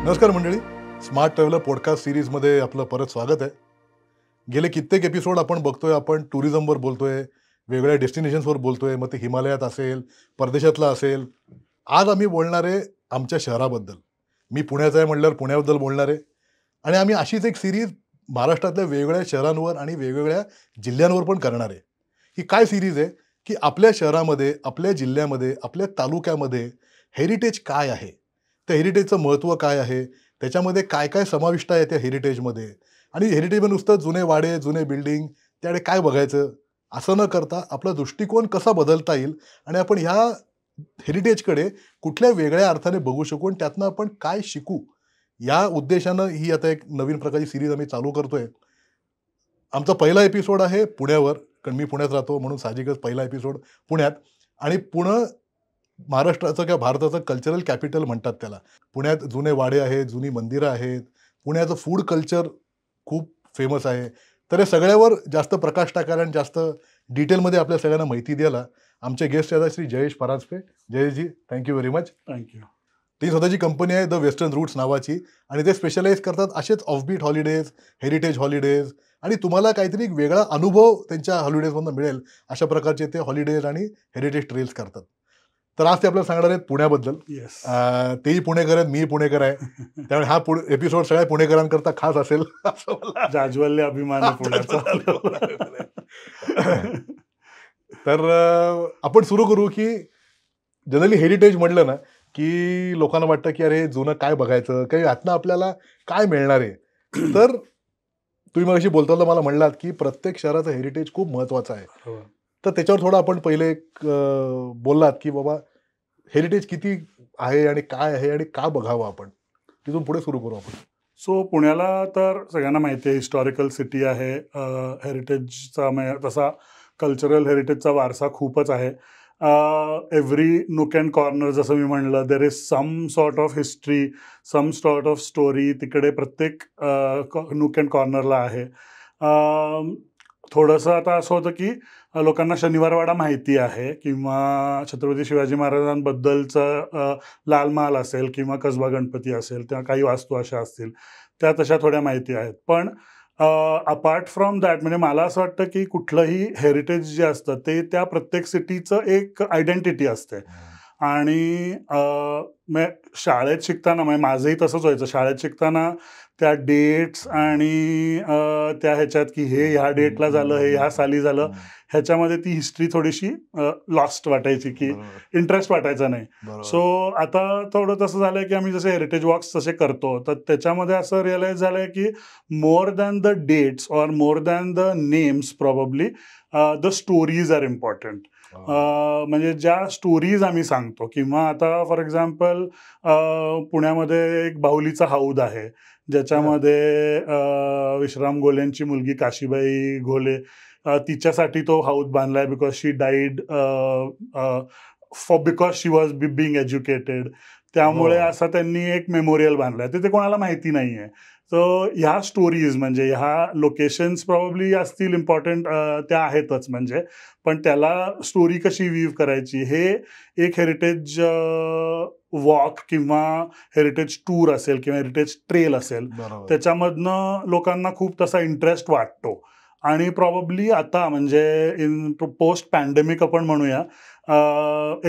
नमस्कार मंडळी, smart traveller podcast सिरीजमध्ये आपलं परत स्वागत आहे. गेले कित्येक एपिसोड आपण बघतोय, आपण टुरिझमवर बोलतोय, वेगवेगळ्या डेस्टिनेशन्सवर बोलतोय, मग ते हिमालयात असेल, परदेशातला असेल. आज आम्ही बोलणार आहे आमच्या शहराबद्दल. मी पुण्याचा आहे म्हटल्यावर पुण्याबद्दल बोलणार आहे. आणि आम्ही अशीच एक सिरीज महाराष्ट्रातल्या वेगवेगळ्या शहरांवर आणि वेगवेगळ्या जिल्ह्यांवर पण करणार आहे. ही काय सिरीज आहे की आपल्या शहरामध्ये, आपल्या जिल्ह्यामध्ये, आपल्या तालुक्यामध्ये हेरिटेज काय आहे, त्या हेरिटेजचं महत्त्व काय आहे, त्याच्यामध्ये काय काय समाविष्ट आहे त्या हेरिटेजमध्ये, आणि हेरिटेजमध्ये नुसतं जुने वाडे, जुने बिल्डिंग, त्याकडे काय बघायचं असं न करता आपला दृष्टिकोन कसा बदलता येईल आणि आपण ह्या हेरिटेजकडे कुठल्या वेगळ्या अर्थाने बघू शकू आणि त्यातनं आपण काय शिकू, या उद्देशानं ही आता एक नवीन प्रकारची सिरीज आम्ही चालू करतोय. आमचा पहिला एपिसोड आहे पुण्यावर, कारण मी पुण्यात राहतो म्हणून साहजिकच पहिला एपिसोड पुण्यात. आणि पुणे महाराष्ट्राचं किंवा भारताचं कल्चरल कॅपिटल म्हणतात त्याला. पुण्यात जुने वाडे आहेत, जुनी मंदिरं आहेत, पुण्याचं फूड कल्चर खूप फेमस आहे. तर या सगळ्यावर जास्त प्रकाश टाकायला आणि जास्त डिटेलमध्ये आपल्या सगळ्यांना माहिती द्यायला आमचे गेस्ट आहेत श्री जयेश परांजपे. जयेशजी, थँक्यू व्हेरी मच. थँक्यू. ती स्वतःची कंपनी आहे द वेस्टर्न रूट्स नावाची, आणि ते स्पेशलाइज करतात असेच ऑफबीट हॉलिडेज, हेरिटेज हॉलिडेज, आणि तुम्हाला काहीतरी एक वेगळा अनुभव त्यांच्या हॉलिडेजमधून मिळेल अशा प्रकारचे ते हॉलिडेज आणि हेरिटेज ट्रेल्स करतात. तर आज ते आपल्याला सांगणार आहेत पुण्याबद्दल. येस. तेही पुणेकर आहेत, मी पुणेकर आहे, त्यामुळे हा एपिसोड सगळ्या पुणेकरांकरता खास असेल असं मला जाज्वल्य अभिमान आहे पुण्याचा. तर आपण सुरू करू की जनरली हेरिटेज म्हटलं ना की लोकांना वाटतं की अरे जुनं काय बघायचं, काही यातनं आपल्याला काय मिळणार आहे. तर तुम्ही मगाशी बोलताना मला म्हणलात की प्रत्येक शहराचं हेरिटेज खूप महत्वाचं आहे. हो. तर त्याच्यावर थोडं आपण पहिले एक बोललात की बाबा हेरिटेज किती आहे आणि काय आहे आणि का बघावं आपण, तिथून पुढे सुरू करू आपण. सो पुण्याला तर सगळ्यांना माहिती आहे, हिस्टॉरिकल सिटी आहे. हेरिटेजचा तसा कल्चरल हेरिटेजचा वारसा खूपच आहे. एव्हरी नूक अँड कॉर्नर, जसं मी म्हणलं, there is some sort of history, some sort of story तिकडे प्रत्येक नूक अँड कॉर्नरला आहे. थोडंसं आता असं होतं की लोकांना शनिवारवाडा माहिती आहे, किंवा छत्रपती शिवाजी महाराजांबद्दलचं लाल महाल असेल, किंवा कसबा गणपती असेल, त्या काही वास्तू अशा असतील, त्या तशा थोड्या माहिती आहेत. पण अपार्ट फ्रॉम दॅट, म्हणजे मला असं वाटतं की कुठलंही हेरिटेज जे असतं ते त्या प्रत्येक सिटीचं एक आयडेंटिटी असते. आणि शाळेत शिकताना, म्हणजे माझंही तसंच व्हायचं, शाळेत शिकताना त्या डेट्स आणि त्या ह्याच्यात की हे ह्या डेटला झालं, हे ह्या साली झालं, ह्याच्यामध्ये ती हिस्ट्री थोडीशी लॉस्ट वाटायची, की इंटरेस्ट वाटायचा नाही. सो आता थोडं तसं झालंय की आम्ही जसे हेरिटेज वॉक्स तसे करतो, तर त्याच्यामध्ये असं रिअलाइज झालंय की मोर than the dates or more than the names probably the stories are important. म्हणजे ज्या स्टोरीज आम्ही सांगतो, किंवा आता फॉर एक्झाम्पल पुण्यामध्ये एक बाहुलीचा हौद आहे, ज्याच्यामध्ये विश्राम घोलेंची मुलगी काशीबाई घोले, तिच्यासाठी तो हौद बांधलाय, because she died because she was being educated. त्यामुळे असा त्यांनी एक मेमोरियल बांधलाय, ते कोणाला माहिती नाहीये. सो ह्या स्टोरीज, म्हणजे ह्या लोकेशन्स प्रॉब्ली असतील इम्पॉर्टंट, त्या आहेतच, म्हणजे पण त्याला स्टोरी कशी वीव करायची, हे एक हेरिटेज वॉक किंवा हेरिटेज टूर असेल किंवा हेरिटेज ट्रेल असेल, त्याच्यामधनं लोकांना खूप तसा इंटरेस्ट वाटतो. आणि प्रॉबब्ली आता, म्हणजे इन पोस्ट पॅन्डेमिक आपण म्हणूया,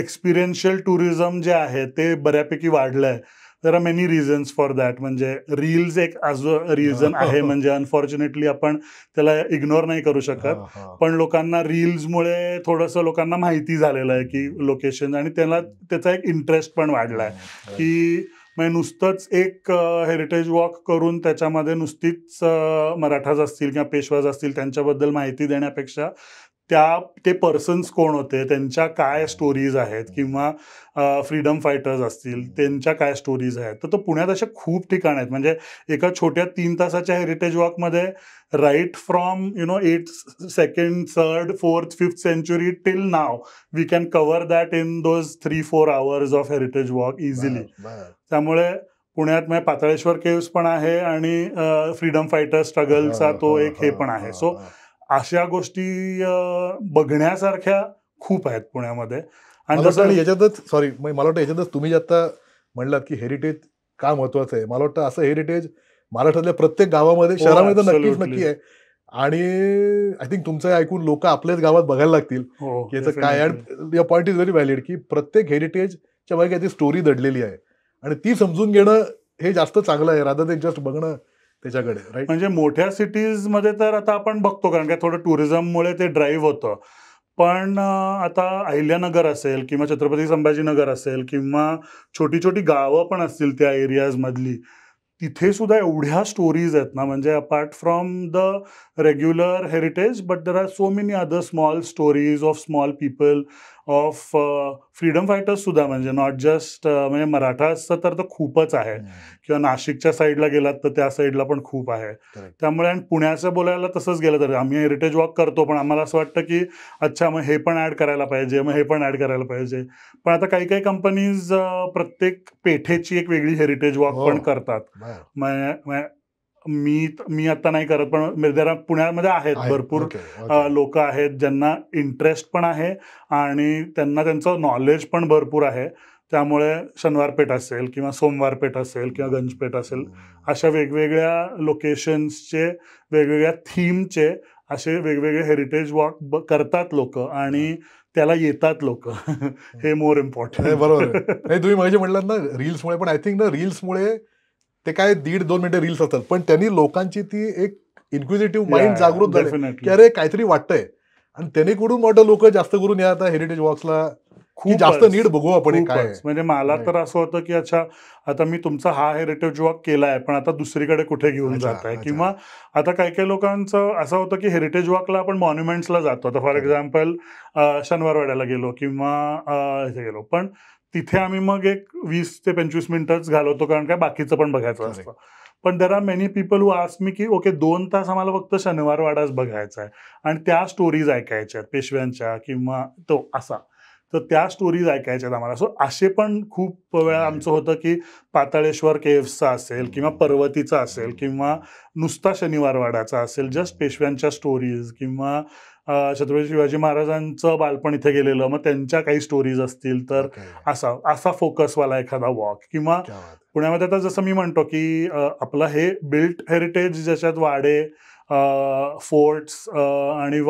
एक्सपिरियन्शियल टुरिझम जे आहे ते बऱ्यापैकी वाढलं आहे. There are many reasons for that. म्हणजे रील्स एक ॲज अ रिझन आहे, म्हणजे अनफॉर्च्युनेटली आपण त्याला इग्नोर नाही करू शकत. पण लोकांना रील्समुळे थोडंसं लोकांना माहिती झालेलं आहे की लोकेशन, आणि त्याचा एक इंटरेस्ट पण वाढला आहे की म्हणजे नुसतंच एक हेरिटेज वॉक करून त्याच्यामध्ये नुसतीच मराठाज असतील किंवा पेशवाज असतील त्यांच्याबद्दल माहिती देण्यापेक्षा ते पर्सन्स कोण होते, त्यांच्या काय स्टोरीज आहेत, किंवा फ्रीडम फायटर्स असतील त्यांच्या काय स्टोरीज आहेत. तर पुण्यात अशा खूप ठिकाण आहेत. म्हणजे एका छोट्या 3 तासाच्या हेरिटेज वॉकमध्ये right from 8th, 2nd, 3rd, 4th, 5th century till now we can cover that in those 3-4 hours of heritage walk easily. त्यामुळे पुण्यात म्हणजे पाताळेश्वर केव्स पण आहे, आणि फ्रीडम फायटर स्ट्रगलचा तो एक हे पण आहे. सो अशा गोष्टी बघण्यासारख्या खूप आहेत पुण्यामध्ये. आणि याच्यातच मला वाटतं याच्यातच तुम्ही जे आता म्हणलात की हेरिटेज का महत्वाचं आहे. मला वाटतं असं हेरिटेज महाराष्ट्रातल्या प्रत्येक गावामध्ये, शहरामध्ये तर नक्कीच absolutely. नक्की आहे. आणि आय थिंक तुमचं ऐकून लोक आपल्याच गावात बघायला लागतील हो, की याचं काय. definitely. And your point is very valid की प्रत्येक हेरिटेजच्या मागे काहीतरी स्टोरी दडलेली आहे आणि ती समजून घेणं हे जास्त चांगलं आहे रादर दॅन जस्ट बघणं त्याच्याकडे, राईट. म्हणजे मोठ्या सिटीज मध्ये तर आता आपण बघतो, कारण काय थोडं टुरिझममुळे ते ड्राईव्ह होतं. पण आता अहिल्यानगर असेल किंवा छत्रपती संभाजीनगर असेल किंवा छोटी छोटी गावं पण असतील त्या एरियाज मधली, तिथे सुद्धा एवढ्या स्टोरीज आहेत ना, म्हणजे apart from the regular heritage, but there are so many other small stories of small people, of freedom fighters सुद्धा, म्हणजे नॉट जस्ट म्हणजे मराठाचं तर खूपच आहे, किंवा नाशिकच्या साईडला गेलात तर त्या साईडला पण खूप आहे. त्यामुळे आणि पुण्याचं बोलायला तसंच गेलं तर आम्ही हेरिटेज वॉक करतो, पण आम्हाला असं वाटतं की अच्छा मग हे पण ऍड करायला पाहिजे, मग हे पण ऍड करायला पाहिजे. पण आता काही काही कंपनीज प्रत्येक पेठेची एक वेगळी हेरिटेज वॉक पण करतात. मी आता नाही करत, पण जरा पुण्यामध्ये आहेत भरपूर लोक आहेत ज्यांना इंटरेस्ट पण आहे आणि त्यांना त्यांचं नॉलेज पण भरपूर आहे. त्यामुळे शनिवारपेठ असेल किंवा सोमवारपेठ असेल किंवा गंजपेठ असेल, अशा वेगवेगळ्या लोकेशन्सचे, वेगवेगळ्या थीमचे असे वेगवेगळे हेरिटेज वॉक करतात लोक आणि त्याला येतात लोक. हे मोर इम्पॉर्टंट. बरोबर आहे. तुम्ही माहिती म्हटलं ना रील्समुळे, पण आय थिंक ना रील्समुळे ते काय 1.5-2 मिनिटं रील्स असतात, पण त्यांनी लोकांची ती एक इन्क्विजिटिव्ह माइंड जागृत झाले की अरे काहीतरी वाटतंय, आणि त्याने कुठून मोठं लोक जास्त करून या आता हेरिटेज वॉक्सला खूप जास्त नीट बघू आपण काय. म्हणजे मला तर असं होतं की अच्छा आता मी तुमचा हा हेरिटेज वॉक केलाय, पण आता दुसरीकडे कुठे घेऊन जात आहे. किंवा आता काही काही लोकांचं असं होतं की हेरिटेज वॉकला आपण मॉन्युमेंट्सला जातो. आता फॉर एक्झाम्पल शनिवारवाड्याला गेलो किंवा इथे गेलो, पण तिथे आम्ही मग एक 20 ते 25 मिनिटच घालवतो, कारण काय बाकीचं पण बघायचं असतं. पण there are many people who ask me की ओके 2 तास आम्हाला फक्त शनिवारवाडाच बघायचा आहे आणि त्या स्टोरीज ऐकायच्या पेशव्यांच्या किंवा तो असा, तर त्या स्टोरीज ऐकायच्यात आम्हाला. सो असे पण खूप वेळा आमचं होतं की पाताळेश्वर केव्हचा असेल किंवा पर्वतीचा असेल किंवा नुसता शनिवारवाडाचा असेल, जस्ट पेशव्यांच्या स्टोरीज किंवा छत्रपती शिवाजी महाराजांचं बालपण इथे गेलेलं, मग त्यांच्या काही स्टोरीज असतील तर असा असा फोकसवाला एखादा वॉक. किंवा पुण्यामध्ये आता जसं मी म्हणतो की आपलं हे बिल्ट हेरिटेज ज्याच्यात वाडे, फोर्ट्स आणि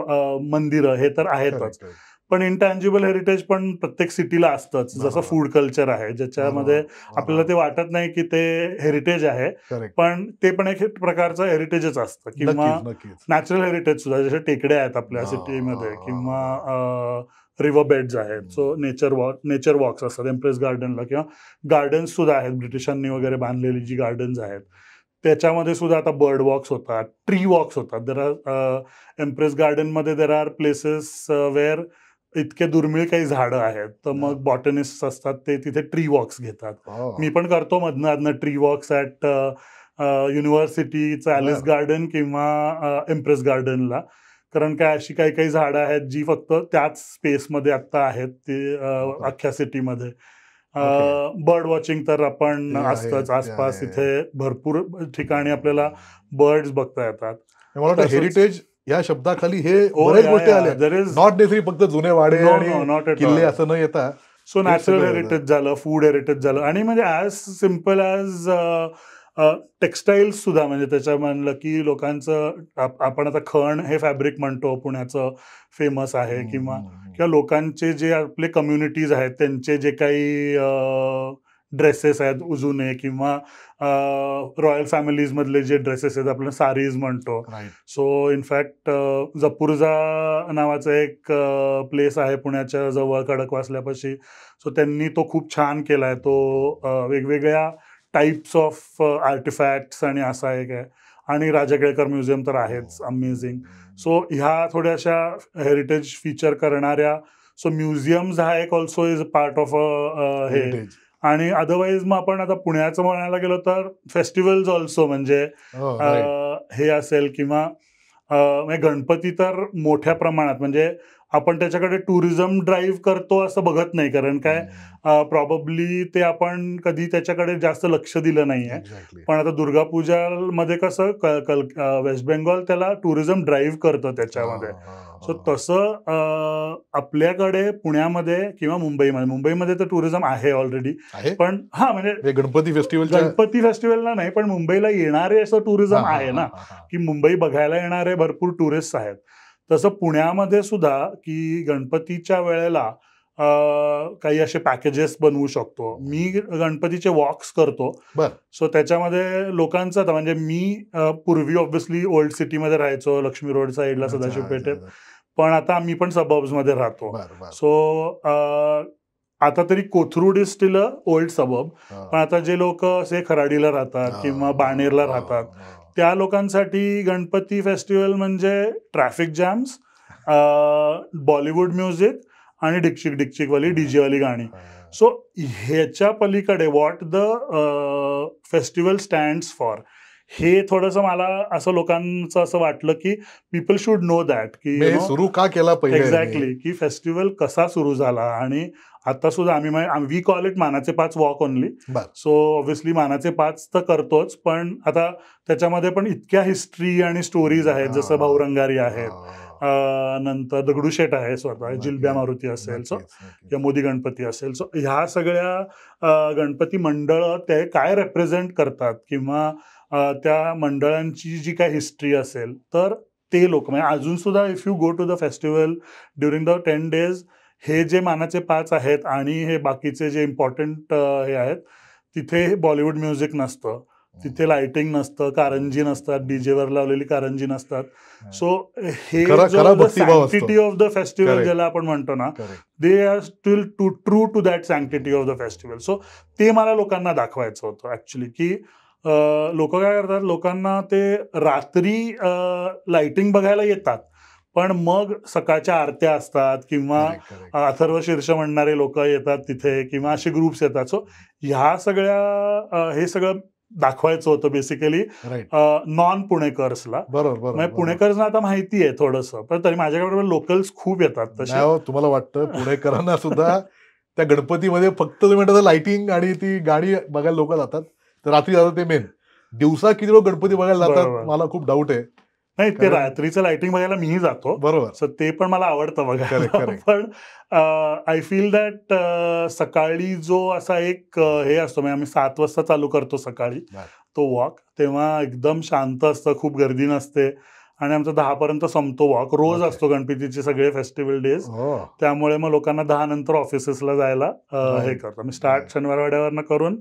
मंदिरं हे तर आहेतच, पण इंटँजिबल हेरिटेज पण प्रत्येक सिटीला असतंच. जसं फूड कल्चर आहे ज्याच्यामध्ये आपल्याला ते वाटत नाही की ते हेरिटेज आहे, पण ते पण एक प्रकारचं हेरिटेजच असतं. किंवा नॅचरल हेरिटेज सुद्धा, जसे टेकड्या आहेत आपल्या सिटीमध्ये किंवा रिव्हर बेड्स आहेत. सो नेचर वॉक्स असतात एम्प्रेस गार्डनला, किंवा गार्डन्स सुद्धा आहेत ब्रिटिशांनी वगैरे बांधलेली जी गार्डन्स आहेत, त्याच्यामध्ये सुद्धा आता बर्ड वॉक्स होतात, ट्री वॉक्स होतात. देर आर एम्प्रेस गार्डनमध्ये देर आर प्लेसेस वेअर इतके दुर्मिळ काही झाडं आहेत, तर मग बॉटनिस्ट असतात ते तिथे ट्री वॉक्स घेतात. मी पण करतो मधनं ट्री वॉक्स ॲट युनिव्हर्सिटीचं ॲलिस गार्डन किंवा एम्प्रेस गार्डनला, कारण काय अशी काही काही झाडं आहेत जी फक्त त्याच स्पेसमध्ये आत्ता आहेत ते अख्ख्या सिटीमध्ये. बर्ड वॉचिंग तर आपण असतंच आसपास, इथे भरपूर ठिकाणी आपल्याला बर्ड्स बघता येतात. मला वाटतं हेरिटेज या शब्दाखाली हे बऱ्याच गोष्टी आल्या, नॉट नेसरी फक्त जुने वाडे आणि किल्ले असं न येता. सो नॅचरल हेरिटेज झालं, फूड हेरिटेज झालं, आणि म्हणजे ॲज सिम्पल ॲज टेक्स्टाईल्स सुद्धा. म्हणजे त्याच्या म्हणलं की लोकांचं आपण आता खण हे फॅब्रिक म्हणतो पुण्याचं फेमस आहे, किंवा लोकांचे जे आपले कम्युनिटीज आहेत त्यांचे जे काही ड्रेसेस आहेत जुने, किंवा रॉयल फॅमिलीज मधले जे ड्रेसेस आहेत आपण सारीज म्हणतो. सो इनफॅक्ट जपूरजा नावाचा एक प्लेस आहे पुण्याच्या जवळ खडकवासल्यापाशी. सो त्यांनी तो खूप छान केलाय, तो वेगवेगळ्या टाईप्स ऑफ आर्टिफॅक्ट्स आणि असा एक आहे. आणि राजा केळकर म्युझियम तर आहेच अमेझिंग. सो ह्या थोड्याशा हेरिटेज फीचर करणाऱ्या, सो म्युझियम्स हा एक also is a part of हे. आणि अदरवाईज मग आपण आता पुण्याचं म्हणायला गेलो तर फेस्टिवल्स ऑल्सो, म्हणजे हे असेल किंवा गणपती तर मोठ्या प्रमाणात, म्हणजे आपण त्याच्याकडे टुरिझम ड्राईव्ह करतो असं बघत नाही, कारण काय प्रॉबब्ली ते आपण कधी त्याच्याकडे जास्त लक्ष दिलं नाहीये. एक्झॅक्टली. पण आता दुर्गा पूजामध्ये कसं वेस्ट बेंगॉल त्याला टुरिझम ड्राईव्ह करतं त्याच्यामध्ये. सो तसं आपल्याकडे पुण्यामध्ये किंवा मुंबईमध्ये तर टुरिझम आहे ऑलरेडी. आहे पण म्हणजे हे गणपती फेस्टिवलच्या गणपती फेस्टिवलला नाही, पण मुंबईला येणारे असं टुरिझम आहे ना, की मुंबई बघायला येणारे भरपूर टुरिस्ट आहेत. तसं पुण्यामध्ये सुद्धा की गणपतीच्या वेळेला काही असे पॅकेजेस बनवू शकतो. मी गणपतीचे वॉक्स करतो. बर. सो त्याच्यामध्ये लोकांचं आता म्हणजे मी पूर्वी ऑब्व्हियसली ओल्ड सिटीमध्ये राहायचो, लक्ष्मी रोड साईडला, सदाशिव पेठेत. पण आता मी पण सबर्ब्समध्ये राहतो. सो आता तरी Kothrud is steel a old suburb. पण आता जे लोक असे खराडीला राहतात किंवा बाणेरला राहतात, त्या लोकांसाठी गणपती फेस्टिवल म्हणजे ट्रॅफिक जॅम्स, बॉलिवूड म्युझिक आणि डिक्चिकवाली डीजे वाली गाणी. सो ह्याच्या पलीकडे what the festival stands for, हे थोडंसं मला असं लोकांचं असं वाटलं की पीपल शुड नो दॅट की सुरू का केला पहिले. एक्झॅक्टली, की फेस्टिवल कसा सुरू झाला. आणि आता सुद्धा आम्ही वी कॉल इट मानाचे 5 वॉक ओनली. सो ऑब्व्हियसली मानाचे 5 तर करतोच, पण आता त्याच्यामध्ये पण इतक्या हिस्ट्री आणि स्टोरीज आहेत, जसं भाऊरंगारी आहेत, नंतर दगडूशेठ आहे स्वतः, जिलब्या मारुती असेल, सो किंवा मोदी गणपती असेल. सो ह्या सगळ्या गणपती मंडळ ते काय रेप्रेझेंट करतात किंवा त्या मंडळांची जी काय हिस्ट्री असेल, तर ते लोक म्हणजे अजून सुद्धा if you go to the festival during the 10 days, हे जे मानाचे 5 आहेत आणि हे बाकीचे जे इम्पॉर्टंट हे आहेत, तिथे बॉलिवूड म्युझिक नसतं, तिथे लाइटिंग नसतं, कारंजी नसतात, डीजेवर लावलेली कारंजी नसतात. सो हे सँक्टिटी ऑफ द फेस्टिवल ज्याला आपण म्हणतो ना, they are still true to that sanctity of the festival. So ते मला लोकांना दाखवायचं होतं ऍक्च्युली, की लोक काय करतात, लोकांना ते रात्री लाइटिंग बघायला येतात, पण मग सकाळच्या आरत्या असतात किंवा अथर्व शीर्ष म्हणणारे लोक येतात तिथे किंवा असे ग्रुप्स येतात. सो ह्या सगळ्या हे सगळं दाखवायचं होतं बेसिकली नॉन पुणेकर्सला. बरोबर. पुणेकर्सना आता माहिती आहे थोडंसं, पण तरी माझ्याकडे लोकल्स खूप येतात तसे. तुम्हाला वाटतं पुणेकरांना सुद्धा त्या गणपतीमध्ये फक्त तुम्ही म्हणता लाइटिंग आणि ती गाणी बघायला लोक जातात, तर रात्री जातात ते मेन. दिवसा किती लोक गणपती बघायला जातात मला खूप डाऊट आहे. नाही, ते रात्रीचं लाइटिंग बघायला मीही जातो. बरोबर. सो ते पण मला आवडतं बघायला. पण आय फील दॅट सकाळी जो असा एक हे असतो, म्हणजे आम्ही 7 वाजता चालू करतो सकाळी तो वॉक, तेव्हा एकदम शांत असतं, खूप गर्दी नसते आणि आमचा 10 पर्यंत संपतो वॉक. रोज असतो गणपतीचे सगळे फेस्टिवल डेज, त्यामुळे मग लोकांना 10 नंतर ऑफिसेसला जायला हे करतो. मी स्टार्ट शनिवारवाड्यावरनं करून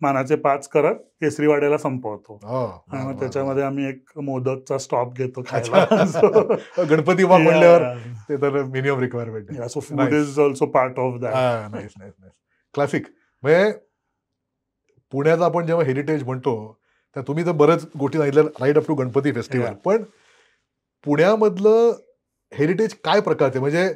मानाचे 5 करत केसरीवाड्याला संपवतो. आणि मग त्याच्यामध्ये आम्ही एक मोदकचा स्टॉप घेतो खायला. गणपती वॉक म्हणल्यावर ते तर मिनिमम रिक्वायरमेंट आहे. So food is also part of that. Nice. Classic. म्हणजे पुण्याचा आपण जेव्हा हेरिटेज म्हणतो, तर तुम्ही तर बऱ्याच गोष्टी सांगितल्या right up to Ganpati festival, पण पुण्यामधलं हेरिटेज काय प्रकारचे, म्हणजे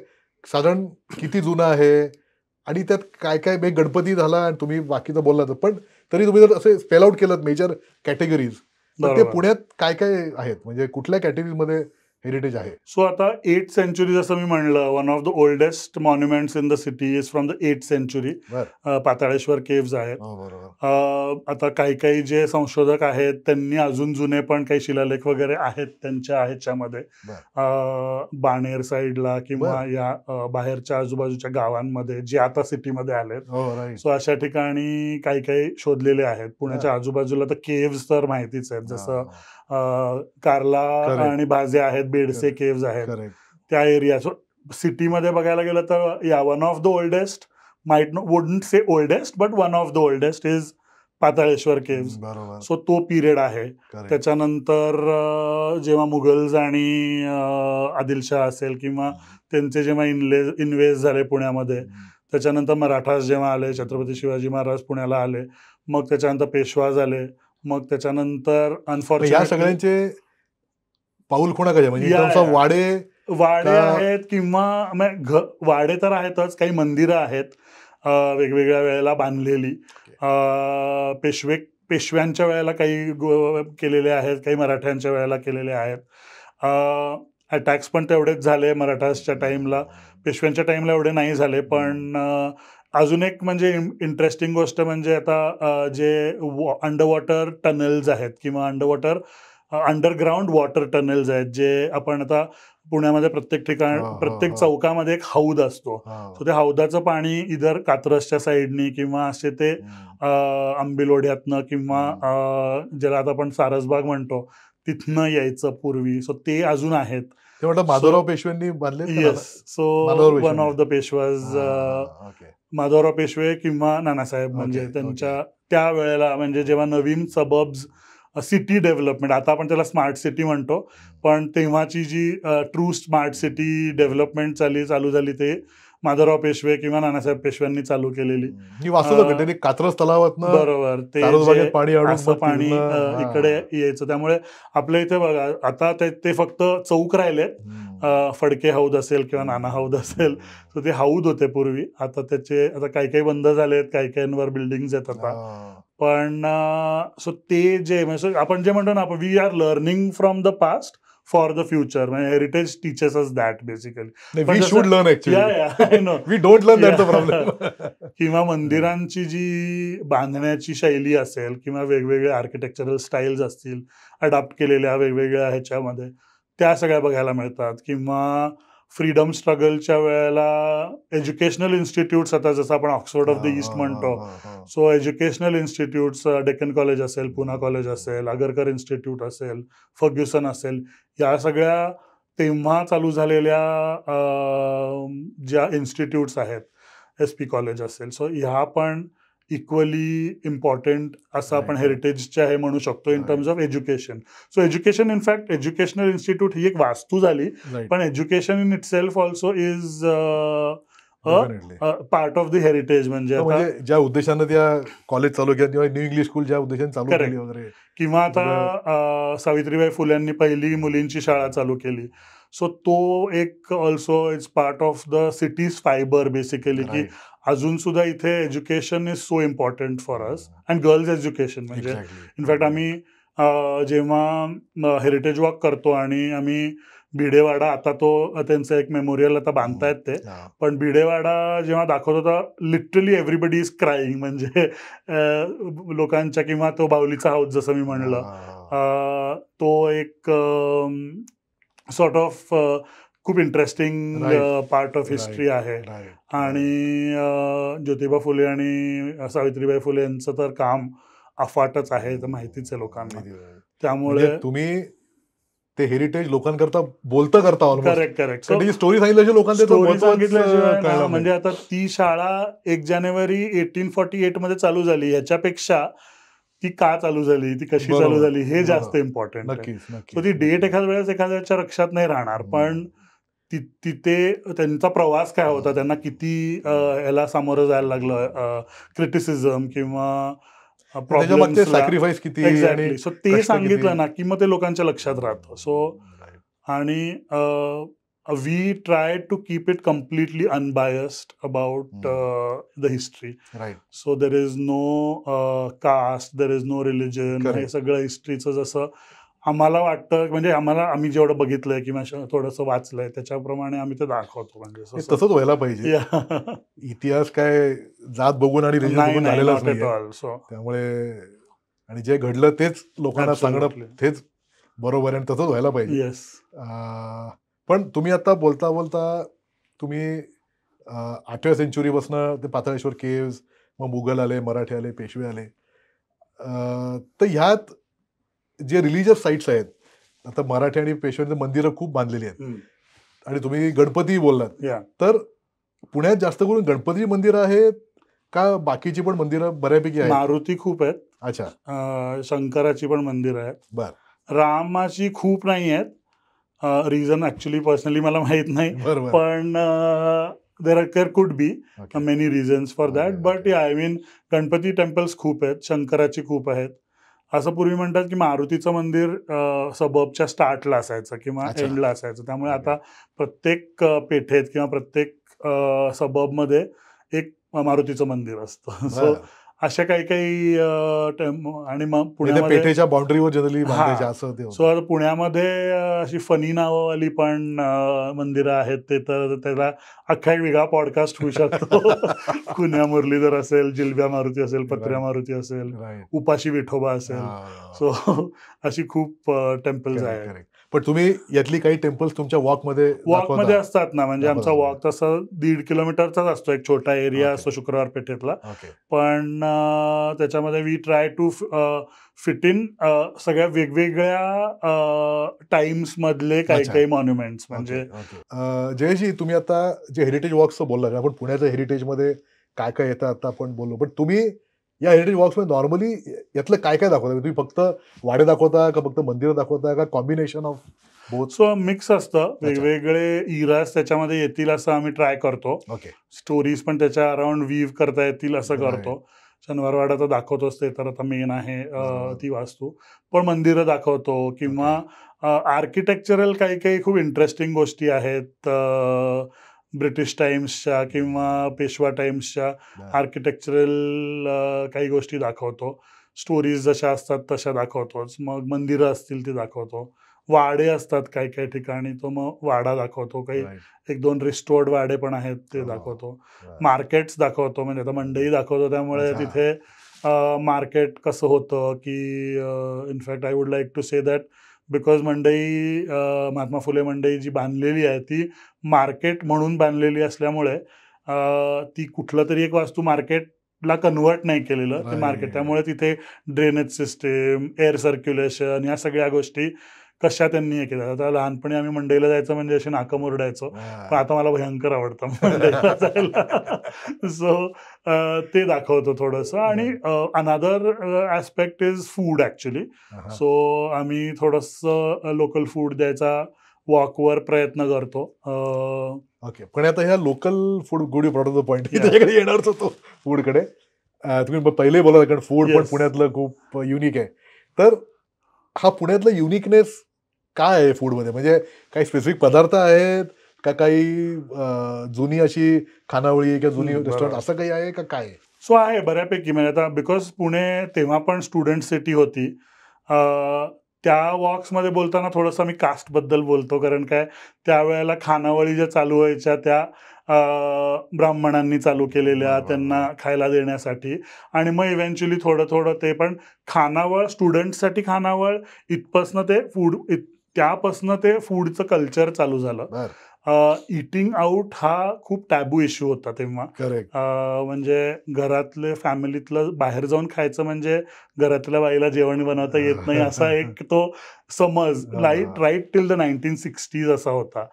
साधारण किती जुनं आहे आणि त्यात काय काय गणपती झाला आणि तुम्ही बाकीचं बोललात, पण तरी तुम्ही जर असे स्पेल आउट केलं मेजर कॅटेगरीज, तर ते पुण्यात काय काय आहेत, म्हणजे कुठल्या कॅटेगरीमध्ये हेरिटेज आहे? सो आता 8th century जसं मी म्हणलं, one of the oldest monuments in the city is from the 8th century. Pataleshwar caves आहेत. आता काही काही जे संशोधक आहेत त्यांनी अजून जुने पण काही शिलालेख वगैरे आहेत त्यांच्या ह्याच्यामध्ये, बाणेर साईडला किंवा या बाहेरच्या आजूबाजूच्या गावांमध्ये जे आता सिटीमध्ये आलेत. सो अशा ठिकाणी काही काही शोधलेले आहेत. पुण्याच्या आजूबाजूला तर केव्ज तर माहितीच आहेत, जसं कार्ला आणि भाजे आहेत, बेडसे केव्ज आहेत त्या एरिया. सो सिटीमध्ये बघायला गेलं तर या one of the oldest, wouldn't say oldest but one of the oldest is Pataleshwar caves. So तो पिरियड आहे. त्याच्यानंतर जेव्हा मुघल्स आणि आदिलशाह असेल किंवा त्यांचे जेव्हा इन्व्हेस्ट झाले पुण्यामध्ये, त्याच्यानंतर मराठास जेव्हा आले, छत्रपती शिवाजी महाराज पुण्याला आले, मग त्याच्यानंतर पेशवा झाले, मग त्याच्यानंतर अनफॉर्च्युनेटली या सगळ्यांचे पाऊल खुणा कशा, म्हणजे वाडे आहेत किंवा वाडे तर आहेतच, काही मंदिरं आहेत वेगवेगळ्या वेळेला बांधलेली. पेशव्यांच्या वेळेला काही केलेले आहेत, काही मराठ्यांच्या वेळेला केलेले आहेत. अटॅक्स पण तेवढेच झाले मराठासच्या टाइमला, पेशव्यांच्या टाइमला एवढे नाही झाले. पण अजून एक म्हणजे इंटरेस्टिंग गोष्ट म्हणजे आता जे अंडर वॉटर टनेल्स आहेत किंवा अंडरग्राऊंड वॉटर टनेल्स आहेत, जे आपण आता पुण्यामध्ये प्रत्येक प्रत्येक चौकामध्ये एक हौद असतो. सो त्या हौदाचं पाणी इधर कात्रजच्या साईडनी किंवा असे ते आंबिलोढ्यातनं किंवा ज्याला आता आपण सारसबाग म्हणतो तिथनं यायचं पूर्वी. सो ते अजून आहेत. ते म्हटलं माधवराव पेशव्यांनी बांधले. Yes. So one of the Peshwas Madhavrao Peshwe किंवा नानासाहेब, म्हणजे त्यांच्या त्या वेळेला म्हणजे जेव्हा नवीन सबर्ब्स सिटी डेव्हलपमेंट, आता आपण त्याला स्मार्ट सिटी म्हणतो, पण तेव्हाची जी ट्रू स्मार्ट सिटी डेव्हलपमेंट चालू झाली ते माधवराव पेशवे किंवा नानासाहेब पेशव्यांनी चालू केलेली. कात्रज तलावातनं बरोबर, ते पाणी इकडे यायचं. त्यामुळे आपल्या इथे बघा आता ते फक्त चौक राहिलेत, फडके हौद असेल किंवा नाना हौद असेल, तर ते हौद होते पूर्वी. आता काही काही बंद झालेत, काही काहींवर बिल्डिंग्स आहेत आता. पण सो ते जे म्हणजे आपण जे म्हणतो ना, आपण we are learning from the past for the future. म्हणजे heritage teachers us that basically. We should learn actually, we don't learn that the problem. किंवा मंदिरांची जी बांधण्याची शैली असेल किंवा वेगवेगळे आर्किटेक्चरल स्टाईल्स असतील अडॉप्ट केलेल्या वेगवेगळ्या ह्याच्यामध्ये, त्या सगळ्या बघायला मिळतात. किंवा फ्रीडम स्ट्रगलच्या वेळेला एज्युकेशनल इन्स्टिट्यूट्स, आता जसं आपण ऑक्सफोर्ड ऑफ द ईस्ट म्हणतो, so educational institutes, Deccan college असेल, पुना कॉलेज असेल, आगरकर इन्स्टिट्यूट असेल, फर्ग्युसन असेल, या सगळ्या तेव्हा चालू झालेल्या ज्या इन्स्टिट्यूट्स आहेत, SP कॉलेज असेल, सो ह्या पण इक्वली इम्पॉर्टंट असं आपण हेरिटेजच्या हे म्हणू शकतो in terms of education. So education, in fact educational institute ही एक वास्तू झाली, पण education in itself also is part of the heritage. म्हणजे ज्या उद्देशानं त्या कॉलेज चालू केलं किंवा न्यू इंग्लिश स्कूल ज्या उद्देशाने चालू केली वगैरे, किंवा आता सावित्रीबाई फुल्यांनी पहिली मुलींची शाळा चालू केली. सो तो एक also it's part of the cities fibre basically, की अजून सुद्धा इथे education is so important for us and girls education. म्हणजे इनफॅक्ट आम्ही जेव्हा हेरिटेज वॉक करतो आणि आम्ही भिडेवाडा, आता तो त्यांचं एक मेमोरियल आता बांधतायत ते, पण भिडेवाडा जेव्हा दाखवतो तर लिटरली एव्हरीबडी इज क्राईंग. म्हणजे लोकांच्या, किंवा तो बाहुलीचा हाऊस जसं मी म्हणलं, तो एक सॉर्ट ऑफ खूप इंटरेस्टिंग पार्ट ऑफ हिस्ट्री आहे. आणि ज्योतिबा फुले आणि सावित्रीबाई फुले यांचं तर काम अफाटच आहे, तर माहितीच आहे लोकांना. त्यामुळे तुम्ही ते हेरिटेज लोकांकरता बोलता करता. करेक्ट. स्टोरी सांगितल्याशिवाय लोकांना, म्हणजे आता ती शाळा 1 जानेवारी 1848 मध्ये चालू झाली, ह्याच्यापेक्षा ती का चालू झाली, ती कशी चालू झाली, हे जास्त इम्पॉर्टंट आहे. सो ती डेट एखाद्याच्या लक्षात नाही राहणार, पण तिथे त्यांचा प्रवास काय होता, त्यांना किती याला सामोरं जायला लागलं, क्रिटिसिझम किंवा सॅक्रिफाईस किती. एक्झॅक्टली. सो ते सांगितलं ना की मग ते लोकांच्या लक्षात राहतं. सो आणि we try to keep it completely unbiased about the history. So there is no caste, there is no religion. हे सगळं हिस्ट्रीचं जसं आम्हाला वाटतं, म्हणजे आम्ही जेवढं बघितलंय किंवा थोडंसं वाचलंय त्याच्याप्रमाणे आम्ही ते दाखवतो. म्हणजे तसंच व्हायला पाहिजे. इतिहास काय जात बघून आणि रिलीजन बघून झालेलाच नाही. त्यामुळे आणि जे घडलं तेच लोकांना सांगणं तेच बरोबर आहे, तसंच व्हायला पाहिजे. पण तुम्ही आता बोलता बोलता तुम्ही 8व्या सेंचुरीपासून ते पाताळेश्वर केव्ज, मग मुघल आले, मराठे आले, पेशवे आले, तर ह्यात जे रिलिजियस साईट्स आहेत, आता मराठी आणि पेशव्यांची मंदिरं खूप बांधलेली आहेत. आणि तुम्ही गणपती बोललात, तर पुण्यात जास्त करून गणपती मंदिरं आहेत का बाकीची पण मंदिरं बऱ्यापैकी आहेत? मारुती खूप आहेत. अच्छा. शंकराची पण मंदिरं आहेत. बर. रामाची खूप नाही आहेत. रिझन ऍक्च्युली पर्सनली मला माहित नाही, पण there could be many reasons for that. But I mean Ganpati temples खूप आहेत, शंकराची खूप आहेत. असं पूर्वी म्हणतात की मारुतीचं मंदिर सबबच्या स्टार्टला असायचं किंवा एंडला असायचं. त्यामुळे आता प्रत्येक पेठेत किंवा प्रत्येक सबबमध्ये एक मारुतीचं मंदिर असतं. सो अशा काही काही आणि मग म्हणजे पुण्यामध्ये पेठेच्या बाउंड्रीवर जनरली बांधायचे हा असं ते सो होतं. आता पुण्यामध्ये अशी फनी नावावाली पण मंदिरं आहेत, ते तर त्याला अख्खा एक वेगळा पॉडकास्ट होऊ शकतो. कुन्या मुरलीधर असेल, जिलब्या मारुती असेल, पत्र्या राईट, मारुती असेल, राईट. उपाशी विठोबा असेल. सो अशी खूप टेम्पल्स करेक्ट, आहेत. करेक्ट. पण तुम्ही यातली काही टेम्पल्स तुमच्या वॉकमध्ये वॉकमध्ये दाखवता? असतात ना, म्हणजे आमचा दाखवता तुम्ही. वॉक तसा 1.5 किलोमीटरचाच असतो, एक छोटा एरिया ओके, असतो शुक्रवार पेठेतला. ओके. पण त्याच्यामध्ये we try to fit in सगळ्या वेगवेगळ्या टाइम्स मधले काही अच्छा. काही मॉन्युमेंट्स, ओके, म्हणजे ओके. जयेशजी, तुम्ही आता जे हेरिटेज वॉक्सचं बोलला, आपण पुण्याच्या हेरिटेजमध्ये काय काय येतं आता आपण बोललो. पण तुम्ही या हेरिटेज वॉक्समध्ये नॉर्मली यातलं काय काय दाखवता? तुम्ही फक्त वाडे दाखवता का फक्त मंदिरं दाखवता का combination of both? So mix असतं. अच्छा. वेगवेगळे इराज त्याच्यामध्ये येतील असं आम्ही ट्राय करतो. ओके. स्टोरीज पण त्याच्या अराउंड वीव्ह करता येतील असं राईट. करतो. शनिवारवाडा तर दाखवतोच, ते तर आता मेन आहे बरोबर. ती वास्तू. पण मंदिरं दाखवतो किंवा आर्किटेक्चरल काही काही खूप इंटरेस्टिंग गोष्टी आहेत. ब्रिटिश टाइम्सच्या किंवा पेशवा टाइम्सच्या बरं. आर्किटेक्चरल काही गोष्टी दाखवतो. स्टोरीज जशा असतात तशा दाखवतोच. मग मंदिरं असतील ते दाखवतो. वाडे असतात काही काही ठिकाणी, तो मग वाडा दाखवतो. काही राईट. 1-2 रिस्टोर्ड वाडे पण आहेत, ते हो. दाखवतो. बरं. मार्केट्स दाखवतो, म्हणजे आता मंडई दाखवतो, त्यामुळे अच्छा. तिथे मार्केट कसं होतं, की in fact I would like to say that because मंडई महात्मा फुले मंडई जी बांधलेली आहे ती मार्केट म्हणून बांधलेली असल्यामुळे ती कुठलं तरी एक वास्तू मार्केटला कन्व्हर्ट नाही केलेलं ते मार्केट, राईट. त्यामुळे तिथे ड्रेनेज सिस्टीम, एअर सर्क्युलेशन, या सगळ्या गोष्टी कशा त्यांनी हे केल्या. आता लहानपणी आम्ही मंडईला जायचं म्हणजे अशी नाकं मुरडायचो, पण आता मला भयंकर आवडतं मंडईला जायला. सो ते दाखवतो थोडंसं. आणि अनादर aspect is food actually. So आम्ही थोडंसं लोकल फूड द्यायचा वॉकवर प्रयत्न करतो. ओके. पण आता ह्या local food good you the point. Me Yeah. त्याच्याकडे येणारच होतो फूडकडे. तुम्ही पहिले बोला, कारण फूड पण Yes. पुण्यातलं खूप युनिक आहे. तर हा पुण्यातलं युनिकनेस काय आहे फूडमध्ये? म्हणजे काही स्पेसिफिक पदार्थ आहेत का काही जुनी अशी खानावळी किंवा जुनी रेस्टॉरंट बरोबर. असं काही आहे का काय आहे? सो आहे बऱ्यापैकी. म्हणजे आता बिकॉज पुणे तेव्हा पण स्टुडंट सिटी होती. त्या वॉक्समध्ये बोलताना थोडंसं मी कास्टबद्दल बोलतो, कारण काय, त्यावेळेला खानावळी ज्या चालू व्हायच्या त्या ब्राह्मणांनी चालू केलेल्या, बरोबर, त्यांना बरोबर. खायला देण्यासाठी. आणि मग इव्हेंच्युअली थोडं थोडं ते पण खानावळ, स्टुडंटसाठी खानावळ, इथपासनं ते फूड, त्यापासनं ते फूडचं कल्चर चालू झालं. बरं. इटिंग आउट हा खूप टॅबू इश्यू होता तेव्हा. करेक्ट. म्हणजे घरातले फॅमिलीतलं बाहेर जाऊन खायचं म्हणजे घरातल्या बाईला जेवण बनवता येत नाही, असा एक तो समज राईट टिल द 1960s असा होता.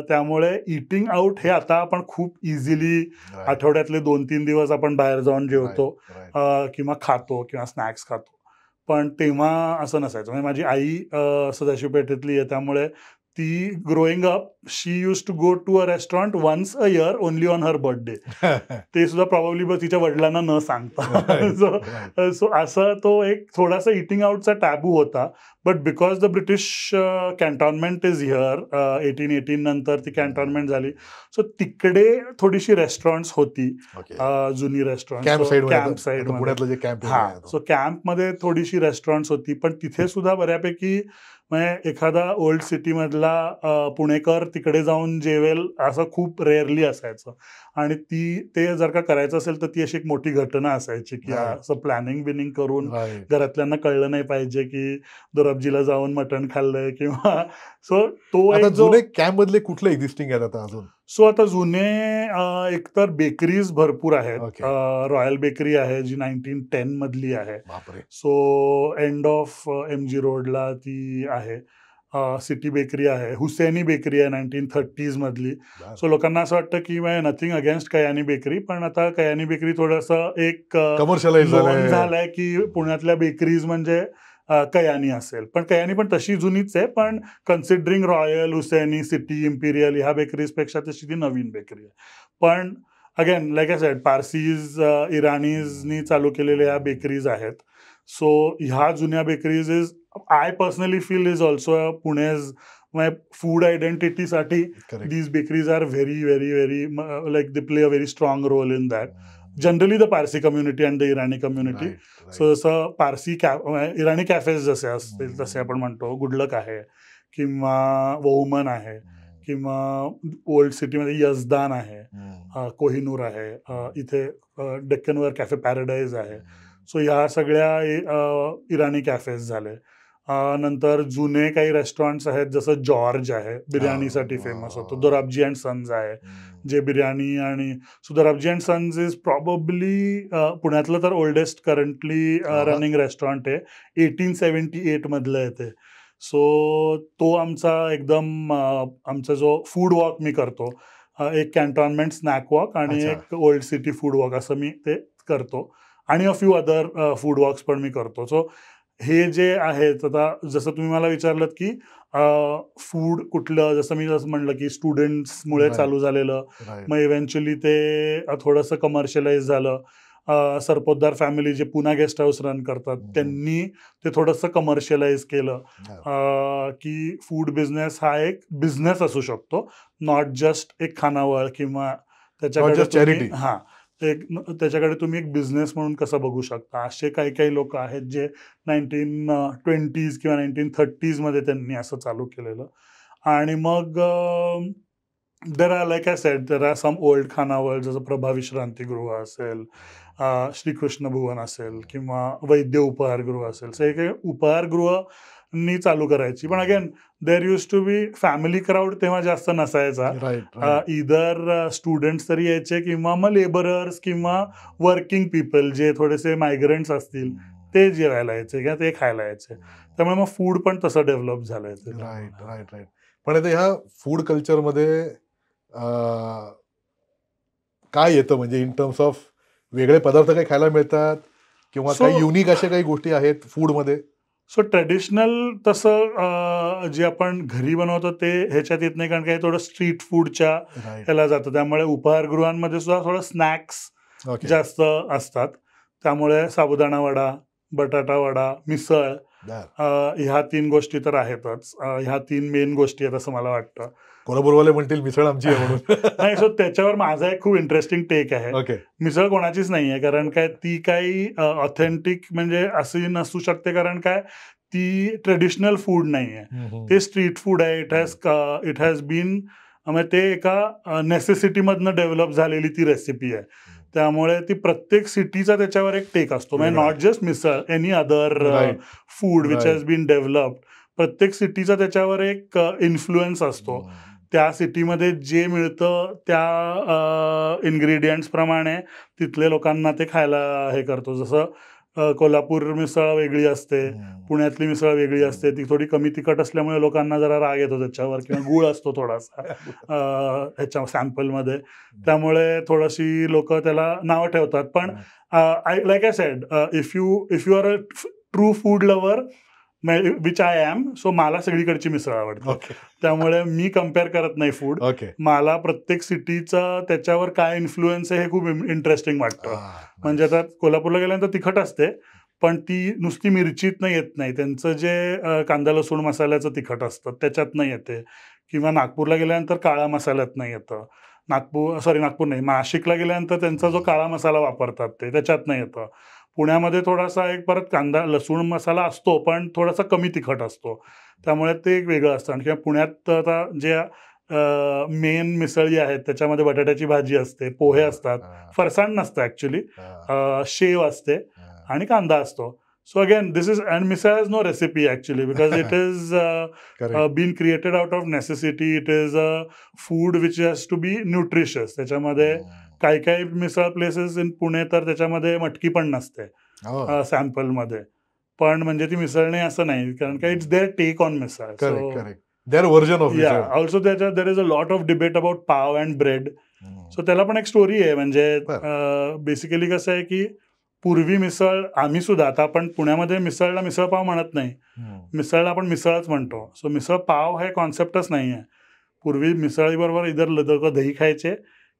त्यामुळे इटिंग आउट हे आता आपण खूप इझिली आठवड्यातले 2-3 दिवस आपण बाहेर जाऊन जेवतो किंवा खातो किंवा स्नॅक्स खातो. पण तेव्हा असं नसायचं. म्हणजे माझी आई सदाशिव पेठेतली आहे, त्यामुळे ती growing up she use to go to a restaurant once a year only on her birthday. ते सुद्धा प्रॉब्ली तिच्या वडिलांना न सांगता. सो असा तो एक थोडासा इटिंग आउटचा टॅबू होता. But because the British cantonment is here, 1818 नंतर ती कॅन्टॉनमेंट झाली. सो तिकडे थोडीशी रेस्टॉरंट्स होती, जुनी रेस्टॉरंट कॅम्प साईडमध्ये. पुण्यातलं जे कॅम्प हा, सो कॅम्पमध्ये थोडीशी रेस्टॉरंट्स होती, पण तिथे सुद्धा बऱ्यापैकी म्हणजे एखादा ओल्ड सिटी मधला पुणेकर तिकडे जाऊन जेवेल असं खूप रेअरली असायचं. आणि ते जर का करायचं असेल तर ती अशी एक मोठी घटना असायची, की असं प्लॅनिंग बिनिंग करून घरातल्यांना कळलं नाही पाहिजे की दोराबजीला जाऊन मटण खाल्लंय किंवा. सो तो आता एक जुने कॅम्प मधले कुठले एक्झिस्टिंग आहेत आता अजून? सो आता जुने एकतर बेकरीज भरपूर आहेत. रॉयल बेकरी आहे जी 1910 मधली आहे. सो एंड ऑफ MG रोडला ती आहे. सिटी बेकरी आहे, हुसैनी बेकरी आहे 1930s मधली. सो लोकांना असं वाटतं की नथिंग अगेन्स्ट कयानी बेकरी, पण आता कयानी बेकरी थोडंसं एक कमर्शियलाइज झालंय की पुण्यातल्या बेकरीज म्हणजे कयानी असेल. पण कयानी पण तशी जुनीच आहे, पण considering Royal, Hussaini, City, Imperial ह्या बेकरीज पेक्षा तशी ती नवीन बेकरी आहे. पण again like I said, Parsis, इराणीजनी चालू केलेल्या ह्या बेकरीज आहेत. सो ह्या जुन्या bakeries is, I personally feel, is also Pune's food आयडेंटिटीसाठी these bakeries are very very very like they play a very strong role in that. Generally the Parsi community and the Irani community. So जसं Parsi Irani cafes जसे असतील तसे आपण म्हणतो good luck आहे किंवा वहुमन आहे किंवा ओल्ड सिटीमध्ये यजदान आहे, कोहिनूर आहे, इथे डेक्कनवर कॅफे पॅराडाईज आहे. सो ह्या सगळ्या इराणी कॅफेज झाले. नंतर जुने काही रेस्टॉरंट्स आहेत जसं जॉर्ज आहे, बिर्याणीसाठी फेमस होतो. दोराबजी अँड सन्स आहे जे बिर्याणी आणि so Dorabjee and sons is probably पुण्यातलं तर ओल्डेस्ट करंटली रनिंग रेस्टॉरंट आहे. 1878 मधलं आहे ते. सो तो आमचा एकदम आमचा जो फूड वॉक मी करतो, एक कॅन्टॉनमेंट स्नॅक वॉक आणि एक ओल्ड सिटी फूड वॉक असं मी ते करतो आणि a few other food walks पण मी करतो. सो हे जे आहेत, आता जसं तुम्ही मला विचारलं की फूड कुठलं, जसं मी जसं म्हणलं की स्टुडंट्समुळे चालू झालेलं, मग इव्हेंच्युअली ते थोडंसं कमर्शियलाइज झालं. सरपोतदार फॅमिली जे पुना गेस्ट हाऊस रन करतात त्यांनी ते थोडंसं कमर्शियलाइज केलं की फूड बिझनेस हा एक बिझनेस असू शकतो, नॉट जस्ट एक खानावळ किंवा त्याच्याकडे त्याच्याकडे तुम्ही एक बिझनेस म्हणून कसं बघू शकता. असे काही काही लोक आहेत जे 1920s किंवा 1930s मध्ये त्यांनी असं चालू केलेलं. आणि मग there are like I said there are some old खानावळ, जसं प्रभा विश्रांतीगृह असेल, श्रीकृष्ण भुवन असेल किंवा वैद्य उपहारगृह असेल. सो एक उपहारगृहनी चालू करायची. पण again there use to be family crowd तेव्हा जास्त नसायचा. इदर स्टुडंट्स तरी यायचे किंवा मग लेबरर्स किंवा वर्किंग पीपल जे थोडेसे मायग्रंट्स असतील ते जेवायला यायचे किंवा ते खायला यायचे. त्यामुळे मग फूड पण तसं डेव्हलप झालंय. राईट. पण आता ह्या फूड कल्चरमध्ये काय येतं, म्हणजे इन टर्म्स ऑफ वेगळे पदार्थ काही खायला मिळतात किंवा काही युनिक अशा काही गोष्टी आहेत फूडमध्ये? सो ट्रेडिशनल तसं जे आपण घरी बनवतो ते ह्याच्यात येत नाही, कारण काही थोडं स्ट्रीट फूडच्या ह्याला जातं. त्यामुळे उपहारगृहांमध्ये सुद्धा थोडं स्नॅक्स जास्त असतात. त्यामुळे साबुदाणा वडा, बटाटा वडा, मिसळ, ह्या 3 गोष्टी तर आहेतच. ह्या 3 मेन गोष्टी आहेत असं मला वाटतं. कोल्हापूरवाले म्हणतील मिसळ आमची आहे म्हणून. नाही, सो त्याच्यावर माझा एक खूप इंटरेस्टिंग टेक आहे. मिसळ कोणाचीच नाही आहे, कारण काय ती काही ऑथेंटिक म्हणजे अशी नसू शकते, कारण काय ती ट्रेडिशनल फूड नाही आहे, ते स्ट्रीट फूड आहे. इट हॅज बीन म्हणजे ते एका नेसेसिटीमधनं डेव्हलप झालेली ती रेसिपी आहे. त्यामुळे ती प्रत्येक सिटीचा त्याच्यावर एक टेक असतो. म्हणजे not just misal, any other food which has been developed, प्रत्येक सिटीचा त्याच्यावर एक इन्फ्लुएन्स असतो. त्या सिटीमध्ये जे मिळतं त्या इन्ग्रेडियंट्स प्रमाणे तिथल्या लोकांना ते खायला हे करतो. जसं कोल्हापूर मिसळ वेगळी असते, पुण्यातली मिसळ वेगळी असते. ती थोडी कमी तिखट असल्यामुळे लोकांना जरा राग येतो त्याच्यावर, किंवा गुळ असतो थोडासा ह्याच्या सॅम्पलमध्ये, त्यामुळे थोडीशी लोक त्याला नावं ठेवतात. पण like I said, if you are a true food lover which I am, so मला सगळीकडची मिसळ आवडते. त्यामुळे मी कम्पेअर करत नाही फूड. मला प्रत्येक सिटीचा त्याच्यावर काय इन्फ्लुएन्स आहे हे खूप इंटरेस्टिंग वाटतं. म्हणजे आता कोल्हापूरला गेल्यानंतर तिखट असते, पण ती नुसती मिरचीतनं येत नाही, त्यांचं जे कांदा लसूण मसाल्याचं तिखट असतं त्याच्यातनं येते. किंवा नागपूरला गेल्यानंतर काळा मसाल्यातनं येतं. नागपूर नाही, नाशिकला गेल्यानंतर त्यांचा जो काळा मसाला वापरतात ते त्याच्यातनं येतं. पुण्यामध्ये थोडासा एक परत कांदा लसूण मसाला असतो, पण थोडासा कमी तिखट असतो, त्यामुळे ते एक वेगळं असतं. किंवा पुण्यात आता जे मेन मिसळी आहेत त्याच्यामध्ये बटाट्याची भाजी असते, पोहे असतात, फरसाण नसतं ऍक्च्युली, शेव असते आणि कांदा असतो. So again this is, and misal has no recipe actually, because it is been created out of necessity. It is a food which has to be nutritious. त्याच्यामध्ये काही काही मिसळ प्लेसेस इन पुणे तर त्याच्यामध्ये मटकी पण नसते सॅम्पलमध्ये, पण म्हणजे ती मिसळ नाही असं नाही, कारण का it's their take on misal. Also त्याच्यात there is a lot of debate about pav and bread. So त्याला पण एक स्टोरी आहे. म्हणजे बेसिकली कसं आहे की पूर्वी मिसळ, आम्ही सुद्धा आता आपण पुण्यामध्ये मिसळला मिसळ पाव म्हणत नाही, मिसळला आपण मिसळच म्हणतो. सो मिसळ पाव हे कॉन्सेप्टच नाही आहे. पूर्वी मिसळीबरोबर इधर लोक दही खायचे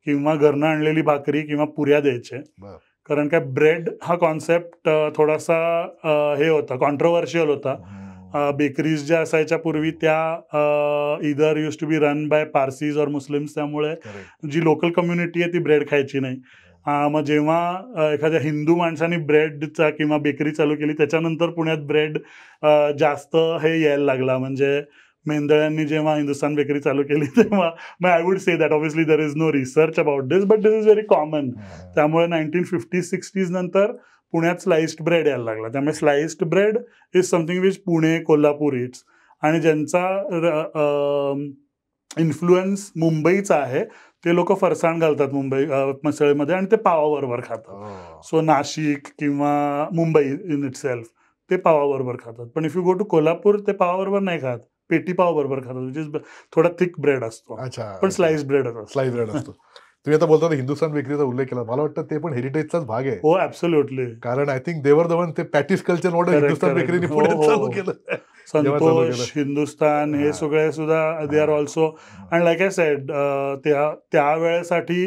किंवा घरनं आणलेली भाकरी किंवा पुऱ्या द्यायचे, कारण काय ब्रेड हा कॉन्सेप्ट थोडासा हे होता, कॉन्ट्रोवर्शियल होता. बेकरीज ज्या असायच्या पूर्वी त्या either used to be run by Parsis और मुस्लिम्स, त्यामुळे जी लोकल कम्युनिटी आहे ती ब्रेड खायची नाही. मग जेव्हा एखाद्या हिंदू माणसाने ब्रेडचा किंवा बेकरी चालू केली त्याच्यानंतर पुण्यात ब्रेड जास्त हे यायला लागला. म्हणजे मेंदळ्यांनी जेव्हा हिंदुस्तान बेकरी चालू केली तेव्हा मग I would say that obviously there is no research about this but this is very common. त्यामुळे 1950-60s नंतर पुण्यात स्लाइस्ड ब्रेड यायला लागला. त्यामुळे sliced bread is something which Pune Kolhapur eats. आणि ज्यांचा इन्फ्लुएन्स मुंबईचा आहे ते लोक फरसाण घालतात मुंबई मिसळमध्ये आणि ते पावाबरोबर खातात. सो नाशिक किंवा मुंबई इन इट सेल्फ ते पावाबरोबर खातात. पण if you go to Kolhapur ते पावाबरोबर नाही खात, पेटी पावाबरोबर खातात, विच इज थोडा थिक ब्रेड असतो, पण स्लाइस ब्रेड असतो. स्लाइस ब्रेड असतो. तुम्ही आता बोलता हिंदुस्तान बेकरीचा उल्लेख केला, मला वाटतं ते पण हेरिटेजचाच भाग आहे. हो ऍब्सोल्युटली. कारण I think they were the one ते पॅटीस कल्चर मॉडेल हिंदुस्तान बेकरीने पुण्यात चालू केलं. संतोष, हिंदुस्तान हे सगळे सुद्धा they are also. And like I said त्या वेळेसाठी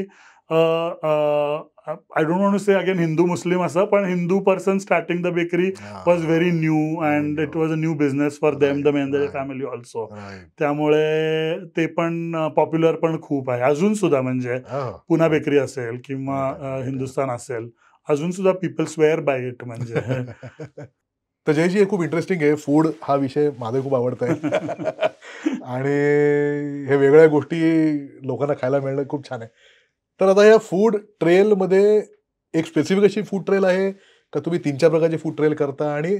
I don't want to say again Hindu Muslim असं, पण Hindu person starting the bakery was very new and it was a new business for them, the Mendale family also. त्यामुळे ते पण popular पण खूप आहे अजून सुद्धा. म्हणजे पुणा बेकरी असेल किंवा हिंदुस्तान असेल, अजून सुद्धा पीपल स्वेअर बाय इट. म्हणजे तर जयजी हे खूप इंटरेस्टिंग आहे. फूड हा विषय माझा खूप आवडत आहे आणि हे वेगळ्या गोष्टी लोकांना खायला मिळणं खूप छान आहे. तर आता या फूड ट्रेलमध्ये एक स्पेसिफिक अशी फूड ट्रेल आहे का तुम्ही 3-4 प्रकारचे फूड ट्रेल करता आणि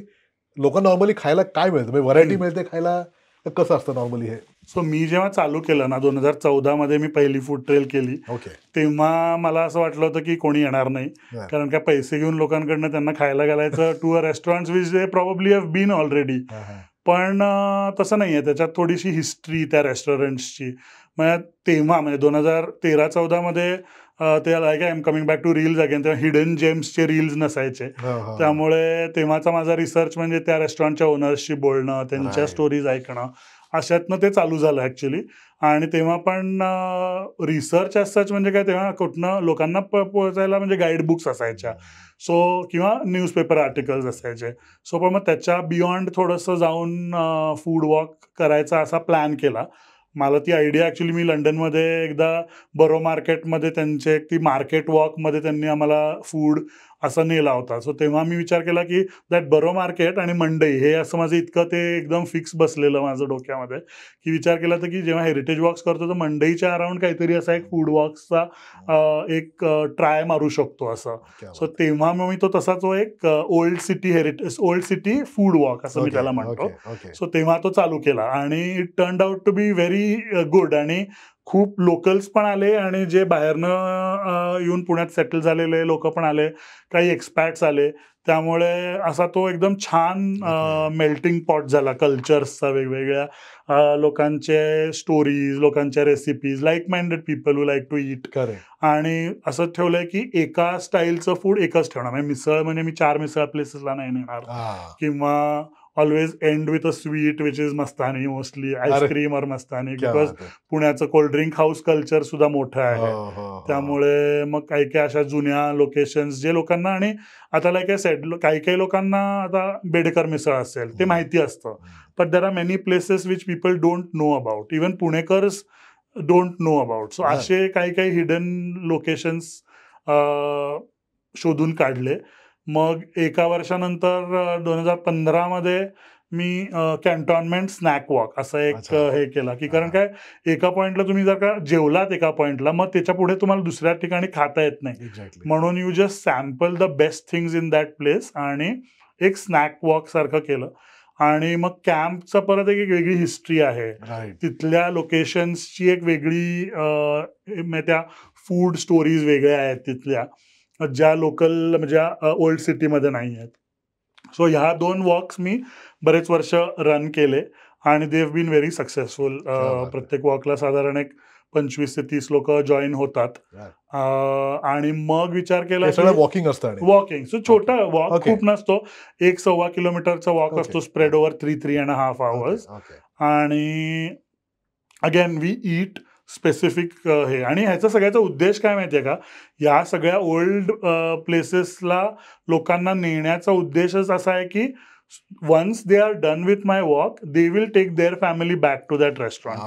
लोकांना नॉर्मली खायला काय मिळतं, म्हणजे व्हरायटी मिळते खायला, कसं असतं नॉर्मली हे? सो मी जेव्हा चालू केलं ना 2014 मध्ये मी पहिली फूड ट्रेल केली, तेव्हा मला असं वाटलं होतं की कोणी येणार नाही. कारण काय पैसे घेऊन लोकांकडनं त्यांना खायला घालायचं to a restaurants which they probably have been already. पण तसं नाही आहे, त्याच्यात थोडीशी हिस्ट्री त्या रेस्टॉरंट्सची. म्हणजे तेव्हा म्हणजे 2013-14 मध्ये ते like I am coming back to reels again, तेव्हा हिडन जेम्सचे रील्स नसायचे. त्यामुळे तेव्हाचा माझा रिसर्च म्हणजे त्या रेस्टॉरंटच्या ओनर्सशी बोलणं, त्यांच्या स्टोरीज ऐकणं, अशातनं ते चालू झालं ऍक्च्युली. आणि तेव्हा पण रिसर्च सच म्हणजे काय, तेव्हा कुठनं लोकांना पोहोचायला म्हणजे गाईड बुक्स असायच्या, सो किंवा न्यूजपेपर आर्टिकल्स असायचे. सो पण मग त्याच्या बियॉन्ड थोडंसं जाऊन फूड वॉक करायचा असा प्लॅन केला. मला ती आयडिया ॲक्च्युली मी लंडनमध्ये एकदा बरो मार्केटमध्ये त्यांचे ती मार्केट वॉकमध्ये त्यांनी आम्हाला फूड असा नेला होता. सो तेव्हा मी विचार केला की दॅट बरो मार्केट आणि मंडई हे असं माझं इतकं ते एकदम फिक्स बसलेलं माझं डोक्यामध्ये की विचार केला तर की जेव्हा हेरिटेज वॉक्स करतो तर मंडईच्या अराउंड काहीतरी असा एक फूड वॉक्सचा एक ट्राय मारू शकतो असं. सो तेव्हा मग मी तो तसा तो एक ओल्ड सिटी फूड वॉक असं मी त्याला म्हणतो. सो तेव्हा तो चालू केला आणि it turned out to be very good. आणि खूप लोकल्स पण आले आणि जे बाहेरनं येऊन पुण्यात सेटल झालेले लोक पण आले, काही एक्सपॅट्स आले. त्यामुळे असा तो एकदम छान मेल्टिंग पॉट झाला कल्चर्सचा, वेगवेगळ्या लोकांचे स्टोरीज, लोकांच्या recipes, like minded people who like to eat. आणि असं ठेवलंय की एका स्टाईलचं फूड एकच ठेवणार. म्हणजे मिसळ म्हणजे मी 4 मिसळ प्लेसेसला नाही नेणार, किंवा always end with a sweet which is Mastani, mostly ice cream और मस्तानी, बिकॉज पुण्याचं कोल्ड्रिंक हाऊस कल्चर सुद्धा मोठं आहे. त्यामुळे मग काही काही अशा जुन्या लोकेशन्स जे लोकांना, आणि आता लाईक आय सेड काही लोकांना आता बेडेकर मिसळ असेल ते माहिती असतं, but there are many places which people don't know about, even Punekars don't know about. So असे काही हिडन लोकेशन्स शोधून काढले. मग एका वर्षानंतर 2015 मध्ये मी कॅन्टॉनमेंट स्नॅक वॉक असं एक हे केला की, कारण काय एका पॉइंटला तुम्ही जर का जेवलात एका पॉइंटला, मग त्याच्या पुढे तुम्हाला दुसऱ्या ठिकाणी खाता येत नाही. म्हणून you just sample the best things in that place आणि एक स्नॅक वॉक सारखं केलं. आणि मग कॅम्पचं परत एक वेगळी हिस्ट्री आहे, तिथल्या लोकेशन्सची एक वेगळी त्या फूड स्टोरीज वेगळ्या आहेत तिथल्या, ज्या लोकल म्हणजे ओल्ड सिटीमध्ये नाही आहेत. सो ह्या 2 वॉक्स मी बरेच वर्ष रन केले आणि they have been very successful. प्रत्येक वॉकला साधारण एक 25 ते 30 लोक जॉईन होतात. आणि मग विचार केला वॉकिंग असतं, वॉकिंग सो छोटा वॉक खूप नसतो, 1-1.25 किलोमीटरचा वॉक असतो, स्प्रेड ओव्हर 3-3.5 hours. आणि अगेन वी ईट स्पेसिफिक हे. आणि ह्याचा सगळ्याचा उद्देश काय माहितीये का, या सगळ्या ओल्ड प्लेसेसला लोकांना नेण्याचा उद्देशच असा आहे की once they are done with my walk they will take their family back to that restaurant.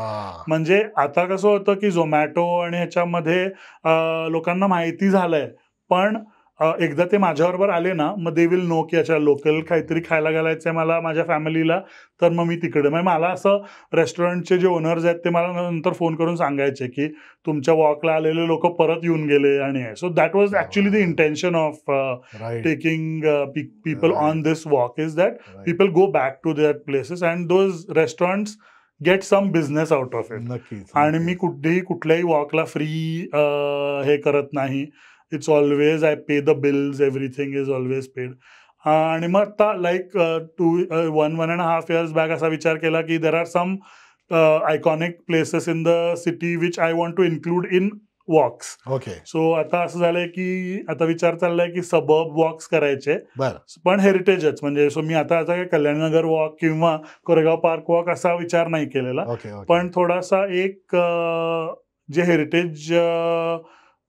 म्हणजे आता कसं होतं की झोमॅटो आणि ह्याच्यामध्ये लोकांना माहिती झालंय, पण एकदा ते माझ्याबरोबर आले ना, मग दे विल नो की अच्छा लोकल काहीतरी खायला घालायचंय मला माझ्या फॅमिलीला, तर मग मी तिकडे म्हणजे मला असं रेस्टॉरंटचे जे ओनर्स आहेत ते मला नंतर फोन करून सांगायचे की तुमच्या वॉकला आलेले लोक परत येऊन गेले आणि so that was actually the intention of right taking people Right. on this walk is that right people go back to their places and those restaurants get some business out of it. नक्कीच आणि मी नक्कीच. कुठेही कुठल्याही वॉकला free हे करत नाही. It's always I pay the bills, everything is always paid. आणि मग आता लाईक 1.5 years बॅक असा विचार केला की there are some iconic places in the city which I want to include in walks. Okay so आता असं झालंय की आता विचार चाललाय की सबब वॉक्स करायचे बर पण हेरिटेजच म्हणजे सो मी आता काही कल्याणनगर वॉक किंवा कोरेगाव पार्क वॉक असा विचार नाही केलेला. ओके ओके पण थोडासा एक जे हेरिटेज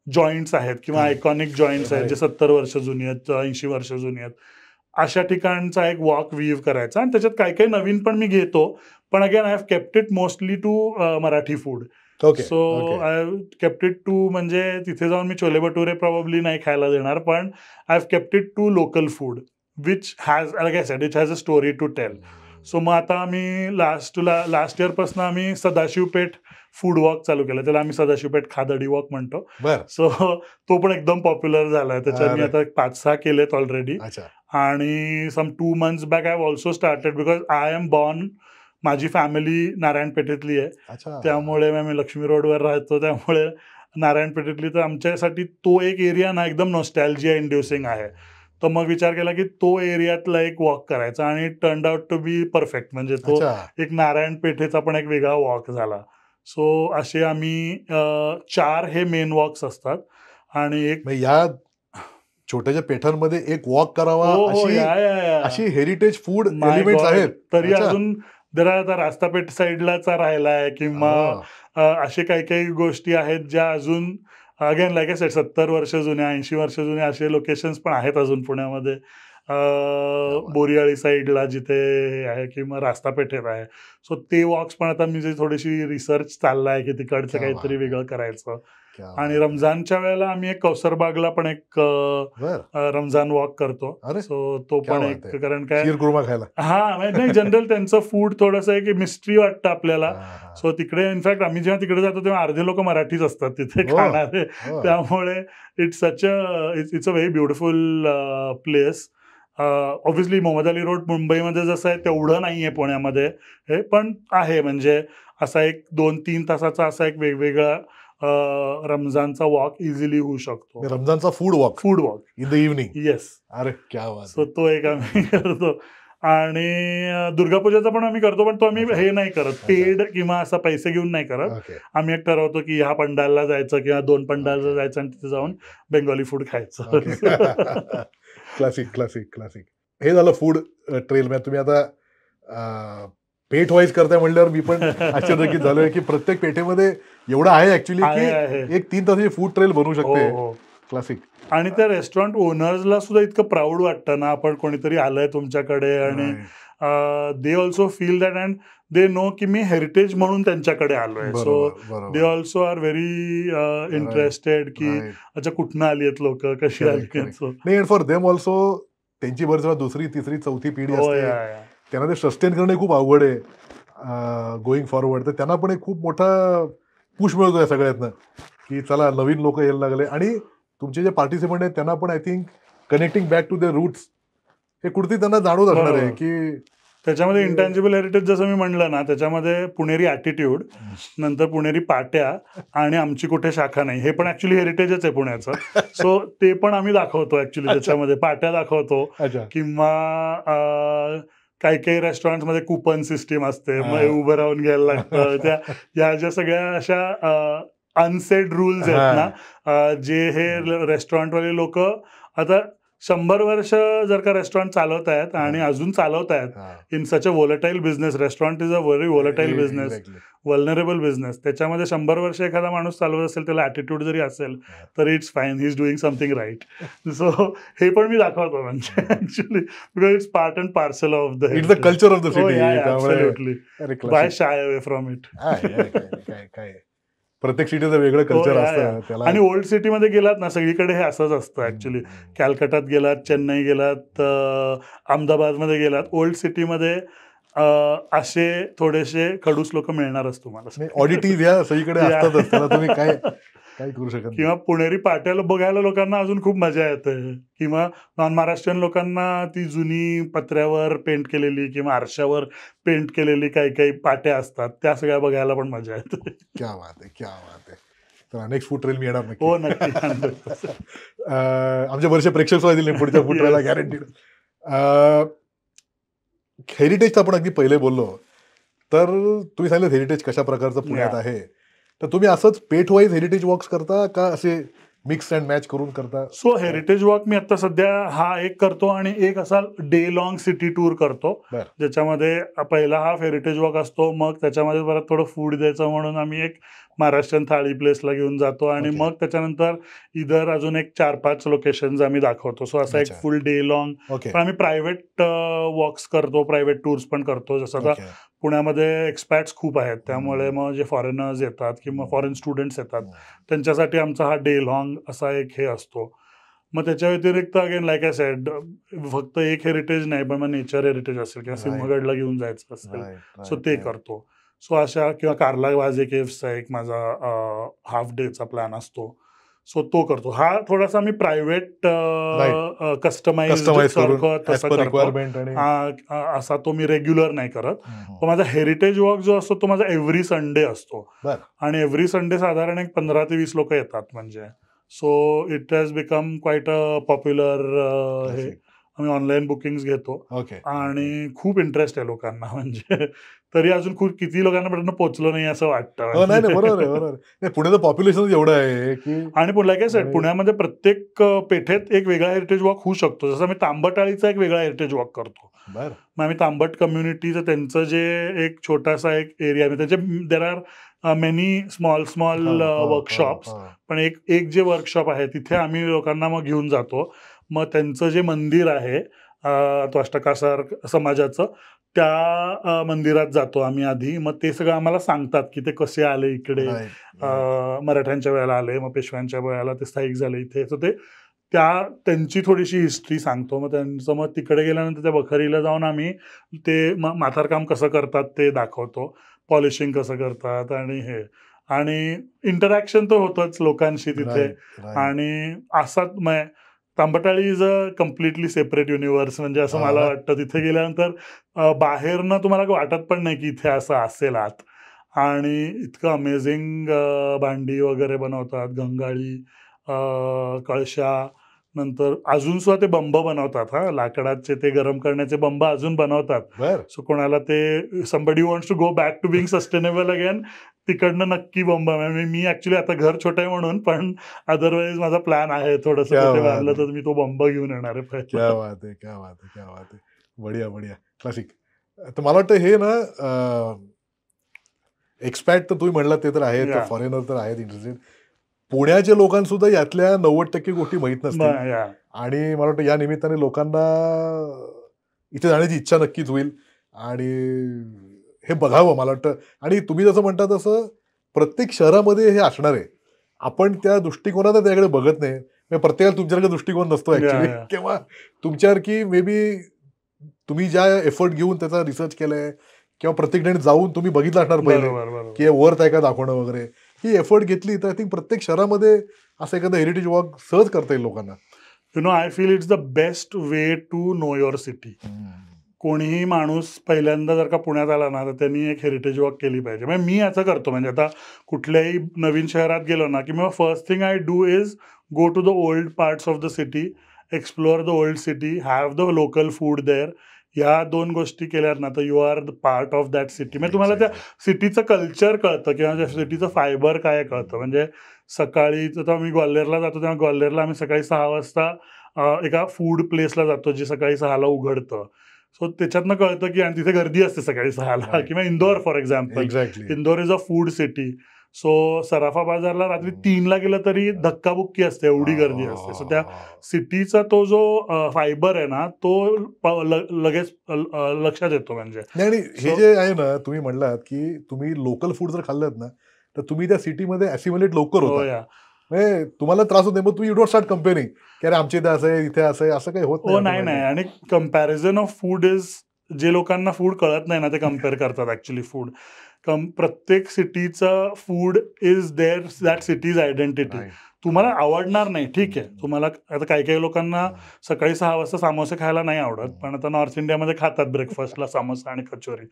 जॉईंट्स आहेत किंवा Correct. आयकॉनिक जॉईंट्स आहेत जे Right. 70 वर्ष जुनी आहेत 80 वर्ष जुनी आहेत अशा ठिकाणचा एक वॉक व्हीव करायचा आणि त्याच्यात काही काही नवीन पण मी घेतो. पण again I have kept it mostly to Marathi food. Okay so okay I have kept it to म्हणजे तिथे जाऊन मी छोले भटुरे प्रॉब्ली नाही खायला देणार पण I have kept it to local food which has like I said it has a story to tell. So मग आता आम्ही लास्ट इयरपासून आम्ही सदाशिवपेठ फूड वॉक चालू केलं, त्याला आम्ही सदाशिवपेठ खादडी वॉक म्हणतो. बर सो तो पण एकदम पॉप्युलर झालाय. त्याच्यात मी अरे. आता 5-6 केलेत ऑलरेडी. अच्छा आणि सम 2 months back I have also started because I am born, माझी फॅमिली नारायणपेठेतली आहे. अच्छा त्यामुळे मी लक्ष्मी रोडवर राहतो त्यामुळे नारायणपेठेतली, तर आमच्यासाठी तो एक एरिया ना एकदम नॉस्टॅल्जिया इंड्युसिंग आहे. तर मग विचार केला की तो एरियातला एक वॉक करायचा आणि it turned out to be perfect. म्हणजे तो अच्छा एक नारायणपेठेचा पण एक वेगळा वॉक झाला. सो असे आम्ही 4 हे मेन वॉक्स असतात आणि एक मग या छोट्याशा पेठांमध्ये एक वॉक करावा हो अशी या अशी हेरिटेज फूड माय एलिमेंट्स गॉड. आहेत. तरी अच्छा. अजून जरा आता रास्तापेठ साईडलाचा राहिलाय किंवा हा. असे काही काही गोष्टी आहेत ज्या अजून अगेन लाईक आय सेड 70 वर्ष जुन्या 80 वर्ष जुन्या असे लोकेशन्स पण आहेत अजून पुण्यामध्ये. बोरियाळी साईडला जिथे हे आहे किंवा रास्तापेठेत आहे. सो ते वॉक्स पण आता मी जे थोडीशी रिसर्च चाललाय की तिकडचं क्या काहीतरी बात आहे. वेगळं करायचं. क्या आणि बात. रमजानच्या वेळेला आम्ही एक कौसरबागला पण एक बर रमजान वॉक करतो. अरे, सो तो क्या पण बात एक आहे. कारण काय शीर कुर्मा खायला हा नाही जनरल त्यांचं फूड थोडंसं एक मिस्ट्री वाटतं आपल्याला. हा, हा. सो तिकडे इनफॅक्ट आम्ही जेव्हा तिकडे जातो तेव्हा अर्धे लोक मराठीच असतात तिथे हो, खाणारे. हो. त्यामुळे it's a very beautiful place. Obviously Mohammed Ali road मुंबईमध्ये जसं आहे तेवढं नाहीये पुण्यामध्ये हे, पण आहे म्हणजे असा एक 2-3 तासाचा असा एक वेगवेगळा रमजानचा वॉक इझिली होऊ शकतो. रमजानचा food walk food walk in the evening. Yes. अरे क्या बात सो तो एक आम्ही करतो. आणि दुर्गापूजेचा पण आम्ही करतो पण तो आम्ही अच्छा. हे नाही करत पेड किंवा असं पैसे घेऊन नाही करत. ओके आम्ही एक ठरवतो की ह्या पंडालला जायचं किंवा 2 पंडालला Okay. जायचं आणि तिथे जाऊन बेंगॉली फूड खायचं. Classic classic classic. हे झालं फूड ट्रेल. मॅ तुम्ही आता पेठ वाईज करताय म्हणल्यावर मी पण आश्चर्यचकित झालोय की प्रत्येक पेठेमध्ये एवढं आहे ऍक्च्युली की आहे. एक 3 तासाची फूड ट्रेल बनवू हो शकते. हो. क्लासिक. आणि त्या रेस्टॉरंट ओनर्सला सुद्धा इतकं प्राऊड वाटतं ना, आपण कोणीतरी आलंय तुमच्याकडे आणि they also feel that and they know की मी हेरिटेज म्हणून त्यांच्याकडे आलोय. So they also are very interested की अच्छा कुठनं आली आहेत लोक, कशी आली आहेत. नाही फॉर देम ऑल्सो त्यांची बरेच वेळा 2री 3री 4थी पिढी असते, त्यांना ते सस्टेन करणे खूप अवघड आहे गोईंग फॉरवर्ड. तर त्यांना पण एक खूप मोठा पुश मिळतो या सगळ्यातनं की चला नवीन लोक यायला लागले. आणि तुमचे जे पार्टिसिपंट आहेत त्यांना पण I think connecting back to the roots हे कुठेतरी त्यांना जाणवत असणार आहे की त्याच्यामध्ये इंटँजिबल हेरिटेज जसं मी म्हणलं ना, त्याच्यामध्ये पुणेरी ॲटिट्यूड, नंतर पुणेरी पाट्या आणि आमची कुठे शाखा नाही हे पण ऍक्च्युली हेरिटेजच आहे पुण्याचं. सो ते पण आम्ही दाखवतो ऍक्च्युली. त्याच्यामध्ये पाट्या दाखवतो किंवा काही काही रेस्टॉरंटमध्ये कुपन सिस्टीम असते, मग उभं राहून घ्यायला लागतं. या ज्या सगळ्या अशा अनसेड रूल्स आहेत ना, जे हे रेस्टॉरंटवाले लोक आता 100 वर्ष जर का रेस्टॉरंट चालवत आहेत आणि अजून चालवत आहेत in such a volatile business. Restaurant is a very volatile business, vulnerable business. त्याच्यामध्ये 100 वर्ष एखादा माणूस चालवत असेल, त्याला ॲटिट्यूड जरी असेल तर it's fine, he is doing something right. So हे पण मी दाखवतो म्हणजे actually because it's part and parcel of the it's the culture of the city. Absolutely. By shy away from it. काय प्रत्येक सिटीचं वेगळं कल्चर या. असतं त्याला. आणि ओल्ड सिटीमध्ये गेलात ना सगळीकडे हे असंच असतं ऍक्च्युली. कॅलकटात गेलात, चेन्नई गेलात, अहमदाबादमध्ये गेलात, ओल्ड सिटीमध्ये असे थोडेसे खडूस लोक मिळणारच तुम्हाला. ऑडिटीज या सगळीकडे या. असतातच, त्याला तुम्ही काय काय करू शकत नाही. किंवा पुणेरी पाट्याला बघायला लोकांना अजून खूप मजा येते, किंवा नॉन महाराष्ट्रीयन लोकांना ती जुनी पत्र्यावर पेंट केलेली किंवा आरशावर पेंट केलेली काही काही पाट्या असतात, त्या सगळ्या बघायला पण मजा येते. क्या बात आहे, क्या बात आहे. तर नेक्स्ट फूड ट्रेल मी येणार नक्की. हो नक्की 100%. आमचे बरेचसे प्रेक्षक होतील पुढच्या फूड ट्रेलला Yes. गॅरंटीड. हेरिटेजचं आपण अगदी पहिले बोललो, तर तुम्ही सांगितलं हेरिटेज कशा प्रकारचं पुण्यात Yeah. आहे. तर तुम्ही असंच पेठ वाईज हेरिटेज वॉक्स करता का असे मिक्स अँड मॅच करून करता? सो हेरिटेज वॉक मी आता सध्या हा एक करतो आणि एक असा डे लॉंग सिटी टूर करतो, बरं. ज्याच्यामध्ये पहिला हाफ हेरिटेज वॉक असतो, मग त्याच्यामध्ये परत थोडं फूड द्यायचं म्हणून आम्ही एक महाराष्ट्रीयन थाळी प्लेसला घेऊन जातो, आणि Okay. मग त्याच्यानंतर इधर अजून एक 4-5 लोकेशन्स आम्ही दाखवतो. सो असा एक अच्छा. फुल डे लॉंग. ओके पण आम्ही प्रायव्हेट वॉक्स करतो, प्रायव्हेट टूर्स पण करतो. जसं आता ओके पुण्यामध्ये एक्सपॅट्स खूप आहेत, त्यामुळे मग जे फॉरेनर्स येतात किंवा फॉरेन स्टुडंट्स येतात त्यांच्यासाठी आमचा हा डे लॉंग असा एक हे असतो. मग त्याच्या व्यतिरिक्त अगेन लाईक आय सेड, फक्त एक हेरिटेज नाही, पण मग नेचर हेरिटेज असेल किंवा Right. सिंहगडला घेऊन जायचं असेल, Right, सो right, ते right. करतो. सो अशा, किंवा कार्ला वाजे केव्सचा एक माझा हाफ डेचा प्लॅन असतो, सो तो करतो. हा थोडासा मी प्रायव्हेट कस्टमाइज कस्टमाइज करून सारखं as तसं per करतो. requirement आणि असा तो मी रेग्युलर नाही करत. हम्म. पण माझा हेरिटेज वॉक जो असतो तो माझा एव्हरी संडे असतो, बरं. आणि एव्हरी संडे साधारण एक 15 ते 20 लोक येतात म्हणजे. So it has become quiet a popular हे. Classic. आम्ही ऑनलाईन बुकिंग्स घेतो ओके आणि खूप इंटरेस्ट आहे लोकांना म्हणजे. तरी अजून खूप किती लोकांना पर्यंत पोहोचलो नाही असं वाटतं हो, नाही नाही, म्हणजे. बरोबर आहे, बरोबर आहे. नाही, पुण्याचं पॉप्युलेशन एवढं आहे की आणि पुन्हा काय साहेब, आणि- पुण्यामध्ये प्रत्येक पेठेत एक वेगळा हेरिटेज वॉक होऊ शकतो. जसं मी तांबटाळीचा एक वेगळा हेरिटेज वॉक करतो. बरं. मग आम्ही तांबट कम्युनिटीचं त्यांचं जे एक छोटासा एक एरिया आहे, त्याचे there are many small workshops. पण एक जे वर्कशॉप आहे तिथे आम्ही लोकांना मग घेऊन जातो. मग त्यांचं जे मंदिर आहे तो अष्टकासार समाजाचं, त्या मंदिरात जातो आम्ही आधी. मग ते सगळं आम्हाला सांगतात की ते कसे आले इकडे, मराठ्यांच्या वेळेला आले, मग पेशव्यांच्या वेळेला ते स्थायिक झाले इथे. सो ते त्यांची थोडीशी हिस्ट्री सांगतो. मग त्यांचं मग तिकडे गेल्यानंतर त्या बखरीला जाऊन आम्ही ते माथारकाम कसं करतात ते दाखवतो, पॉलिशिंग कसं करतात, आणि हे, आणि इंटरॅक्शन तर होतच लोकांशी तिथे. आणि असा तांबटाळी is a completely separate universe म्हणजे असं मला वाटतं. तिथे गेल्यानंतर बाहेरनं तुम्हाला वाटत पण नाही की इथे असं असेल आत. आणि इतकं अमेझिंग भांडी वगैरे बनवतात, गंगाळी, कळशा, नंतर अजून सुद्धा ते बंब बनवतात. लाकडाचे ते गरम करण्याचे बंब अजून बनवतात. सो कोणाला ते somebody wants to go back to being sustainable again, तिकडनं नक्की बंब. मी ऍक्च्युली आता घर छोटं आहे म्हणून, पण अदरवाईज माझा प्लॅन आहे थोडंसं कुठे वाढलं तर मी तो बंब घेऊन येणार आहे. क्या बात आहे, क्या बात आहे, क्या बात आहे. बढिया बढिया, क्लासिक. तर मला वाटतं हे ना, एक्सपॅट तर तुम्ही म्हणलात ते तर आहेत, फॉरेनर तर आहेत इंटरेस्टेड. पुण्याच्या लोकांसुद्धा यातल्या 90% गोष्टी माहीत नसतील, आणि मला वाटतं या निमित्ताने लोकांना इथे जाण्याची इच्छा नक्कीच होईल आणि हे बघावं मला वाटतं. आणि तुम्ही जसं म्हणता तसं प्रत्येक शहरामध्ये हे असणार आहे. आपण त्या दृष्टिकोनात त्याकडे बघत नाही. प्रत्येकाला तुमच्याकडे दृष्टिकोन नसतो ऍक्च्युली, किंवा तुमच्यावर की मे बी तुम्ही ज्या एफर्ट घेऊन त्याचा रिसर्च केलाय, किंवा प्रत्येक ठिकाणी जाऊन तुम्ही बघितलं असणार पहिले की वर्थ आहे का दाखवणं वगैरे, ही एफर्ट घेतली तर आय थिंक प्रत्येक शहरामध्ये असं एखादं हेरिटेज वॉक सहज करता येईल लोकांना. I feel it's the best way to know your city. कोणीही माणूस पहिल्यांदा जर का पुण्यात आला ना, तर त्यांनी एक हेरिटेज वॉक केली पाहिजे. म्हणजे मी असं करतो, म्हणजे आता कुठल्याही नवीन शहरात गेलो ना, की मग first thing I do is go to the old parts of the city, explore the old city, have the local food there. ह्या 2 गोष्टी केल्यात ना, तर you are the part of that city. म्हणजे तुम्हाला त्या सिटीचं कल्चर कळतं, किंवा त्या सिटीचं फायबर काय कळतं. म्हणजे सकाळी तर आम्ही ग्वाल्हेरला जातो, तेव्हा ग्वाल्हेरला आम्ही सकाळी 6 वाजता एका फूड प्लेसला जातो, जे सकाळी 6ला उघडतं. सो त्याच्यातनं कळतं की, आणि तिथे गर्दी असते सकाळी 6ला. किंवा Indore for example, Indore is a food city. So सराफा बाजारला रात्री 3ला गेलं तरी धक्काबुक्की असते, एवढी गर्दी असते. सो त्या सिटीचा तो जो फायबर आहे ना, तो लगेच लक्षात येतो. म्हणजे आणि हे जे आहे ना, तुम्ही म्हणलात की तुम्ही लोकल फूड जर खाल्लं ना, तर तुम्ही त्या सिटीमध्ये ॲसिम्युलेट लवकर हो होता. या. म्हणजे तुम्हाला त्रास होत नाही, मग तुम्ही यू डोंट स्टार्ट कंपेअरिंग की अरे आमच्या इथे असं आहे, इथे असं आहे, असं काही होत हो, नाही. नाही. आणि कंपॅरिझन ऑफ फूड इज, जे लोकांना फूड कळत नाही ना, ते कम्पेअर करतात ॲक्चुअली फूड. प्रत्येक सिटीचं food is there that city's identity. तुम्हाला आवडणार नाही, ठीक आहे. तुम्हाला आता काही लोकांना सकाळी 6 वाजता समोसे खायला नाही आवडत, पण आता नॉर्थ इंडियामध्ये खातात ब्रेकफास्टला समोसा आणि कचोरी.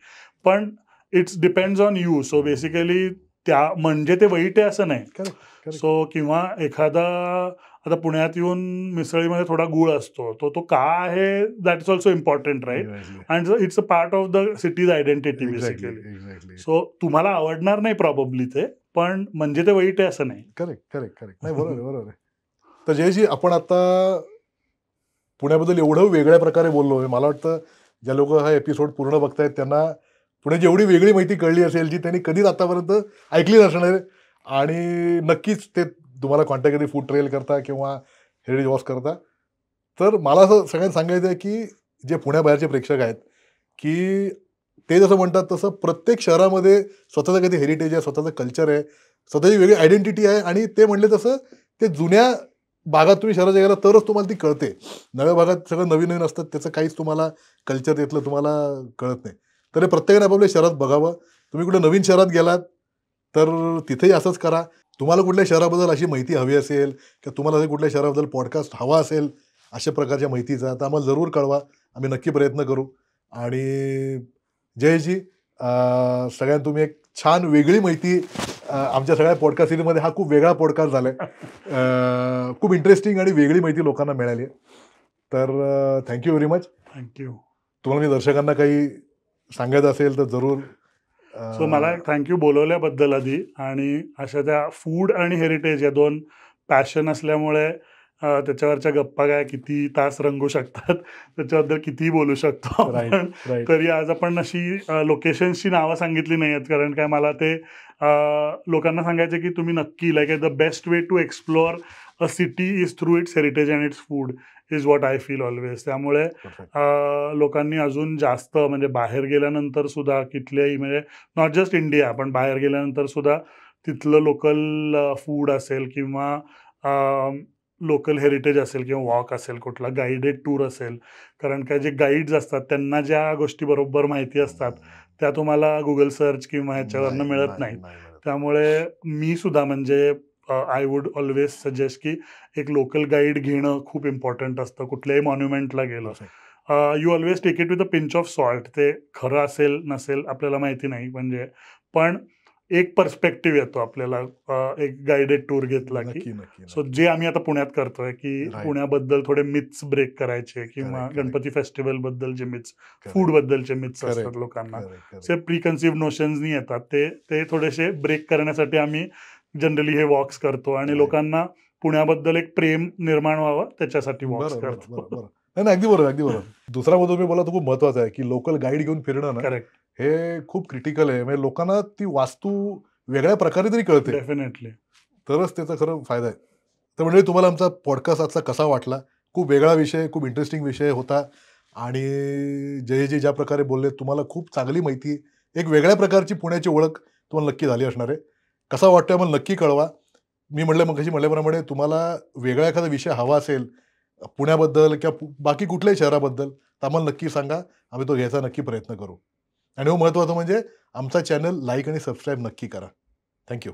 पण it's depends on you. So basically त्या म्हणजे ते वाईट आहे असं नाही. करेक्ट. सो किंवा एखादा आता पुण्यात येऊन मिसळीमध्ये थोडा गूळ असतो, तो का आहे that is also important, right? And it's a part of the city's identity basically. So तुम्हाला आवडणार नाही प्रॉबब्ली ते, पण म्हणजे ते वाईट आहे असं नाही. करेक्ट. नाही, बरोबर आहे. तर जयजी, आपण आता पुण्याबद्दल एवढं वेगळ्या प्रकारे बोललो. मला वाटतं ज्या लोक हा एपिसोड पूर्ण बघतायत त्यांना पुण्याची एवढी वेगळी माहिती कळली असेल जी त्यांनी कधीच आतापर्यंत ऐकली नसणार. आणि नक्कीच ते तुम्हाला कॉन्टॅक्ट कधी फूड ट्रेल करता किंवा हेरिटेज वॉक करता. तर मला असं सगळ्यांना सांगायचं आहे की जे पुण्याबाहेरचे प्रेक्षक आहेत की ते जसं म्हणतात तसं प्रत्येक शहरामध्ये स्वतःचं काहीतरी हेरिटेज आहे, स्वतःचं कल्चर आहे, स्वतःची वेगळी आयडेंटिटी आहे. आणि ते म्हणले तसं ते जुन्या भागात तुम्ही शहराच्या गेला तरच तुम्हाला ती कळते. नव्या भागात सगळं नवीन असतं, त्याचं काहीच तुम्हाला कल्चर तिथलं तुम्हाला कळत नाही. तर हे प्रत्येकाने आपापल्या शहरात बघावं. तुम्ही कुठे नवीन शहरात गेलात तर तिथेही असंच करा. तुम्हाला कुठल्या शहराबद्दल अशी माहिती हवी असेल किंवा तुम्हाला असे कुठल्या शहराबद्दल पॉडकास्ट हवा असेल अशा प्रकारच्या माहितीचा, तर आम्हाला जरूर कळवा. आम्ही नक्की प्रयत्न करू. आणि जयजी, सगळ्यांना तुम्ही एक छान वेगळी माहिती आमच्या सगळ्या पॉडकास्ट सिरीजमध्ये हा खूप वेगळा पॉडकास्ट झाला आहे. खूप इंटरेस्टिंग आणि वेगळी माहिती लोकांना मिळाली आहे. तर थँक्यू व्हेरी मच. थँक्यू. तुम्हाला मी दर्शकांना काही सांगायचं असेल तर जरूर. सो मला थँक्यू बोलवल्याबद्दल आधी. आणि अशा त्या फूड आणि हेरिटेज या 2 पॅशन असल्यामुळे त्याच्यावरच्या गप्पा काय किती तास रंगू शकतात, त्याच्याबद्दल कितीही बोलू शकतो आपण. तरी आज आपण अशी लोकेशन्सची नावं सांगितली नाही आहेत, कारण काय मला ते लोकांना सांगायचं की तुम्ही नक्की like the best way to explore a city is through its heritage and its food is what I feel always. त्यामुळे लोकांनी अजून जास्त म्हणजे बाहेर गेल्यानंतर सुद्धा कुठल्याही म्हणजे नॉट जस्ट इंडिया, पण बाहेर गेल्यानंतर सुद्धा तिथलं लोकल फूड असेल किंवा लोकल हेरिटेज असेल किंवा वॉक असेल, कुठला गाईडेड टूर असेल, कारण काय जे गाईड्स असतात त्यांना ज्या गोष्टी बरोबर माहिती असतात त्या तुम्हाला गुगल सर्च किंवा ह्याच्यावरनं मिळत नाहीत. त्यामुळे मी सुद्धा म्हणजे आय वुड ऑलवेज सजेस्ट की एक लोकल गाईड घेणं खूप इम्पॉर्टंट असतं. कुठल्याही मॉन्युमेंटला गेलं you always take it with a pinch of salt. ते खरं असेल नसेल आपल्याला माहिती नाही, म्हणजे पण एक पर्स्पेक्टिव्ह येतो आपल्याला एक गायडेड टूर घेतला की. सो जे आम्ही आता पुण्यात करतोय की पुण्याबद्दल थोडे मिथ्स ब्रेक करायचे किंवा गणपती फेस्टिवल बद्दल जे मिथ्स, फूड बद्दलचे मिथ्स असतात लोकांना, ते प्रीकन्सिव्ह नोशन्स येतात, ते थोडेसे ब्रेक करण्यासाठी आम्ही जनरली हे वॉक्स करतो आणि लोकांना पुण्याबद्दल एक प्रेम निर्माण व्हावं त्याच्यासाठी वॉक्स करतो. नाही, अगदी बरोबर. दुसरा मुद्दा तुम्ही बोला तो खूप महत्वाचा आहे की लोकल गाईड घेऊन फिरणं ना, करेक्ट, हे खूप क्रिटिकल आहे. म्हणजे लोकांना ती वास्तू वेगळ्या प्रकारे तरी कळते, डेफिनेटली, तरच त्याचा खरं फायदा आहे. तर म्हणजे तुम्हाला आमचा पॉडकास्ट आजचा कसा वाटला? खूप वेगळा विषय, खूप इंटरेस्टिंग विषय होता. आणि जयजी ज्या प्रकारे बोलले, तुम्हाला खूप चांगली माहिती, एक वेगळ्या प्रकारची पुण्याची ओळख तुम्हाला नक्की झाली असणार आहे. कसा वाटतोय मला नक्की कळवा. मी म्हटल्याप्रमाणे तुम्हाला वेगळा एखादा विषय हवा असेल पुण्याबद्दल किंवा बाकी कुठल्याही शहराबद्दल, तर आम्हाला नक्की सांगा. आम्ही तो घ्यायचा नक्की प्रयत्न करू. आणि महत्त्वाचं म्हणजे आमचा चॅनल लाईक आणि सबस्क्राईब नक्की करा. थँक्यू.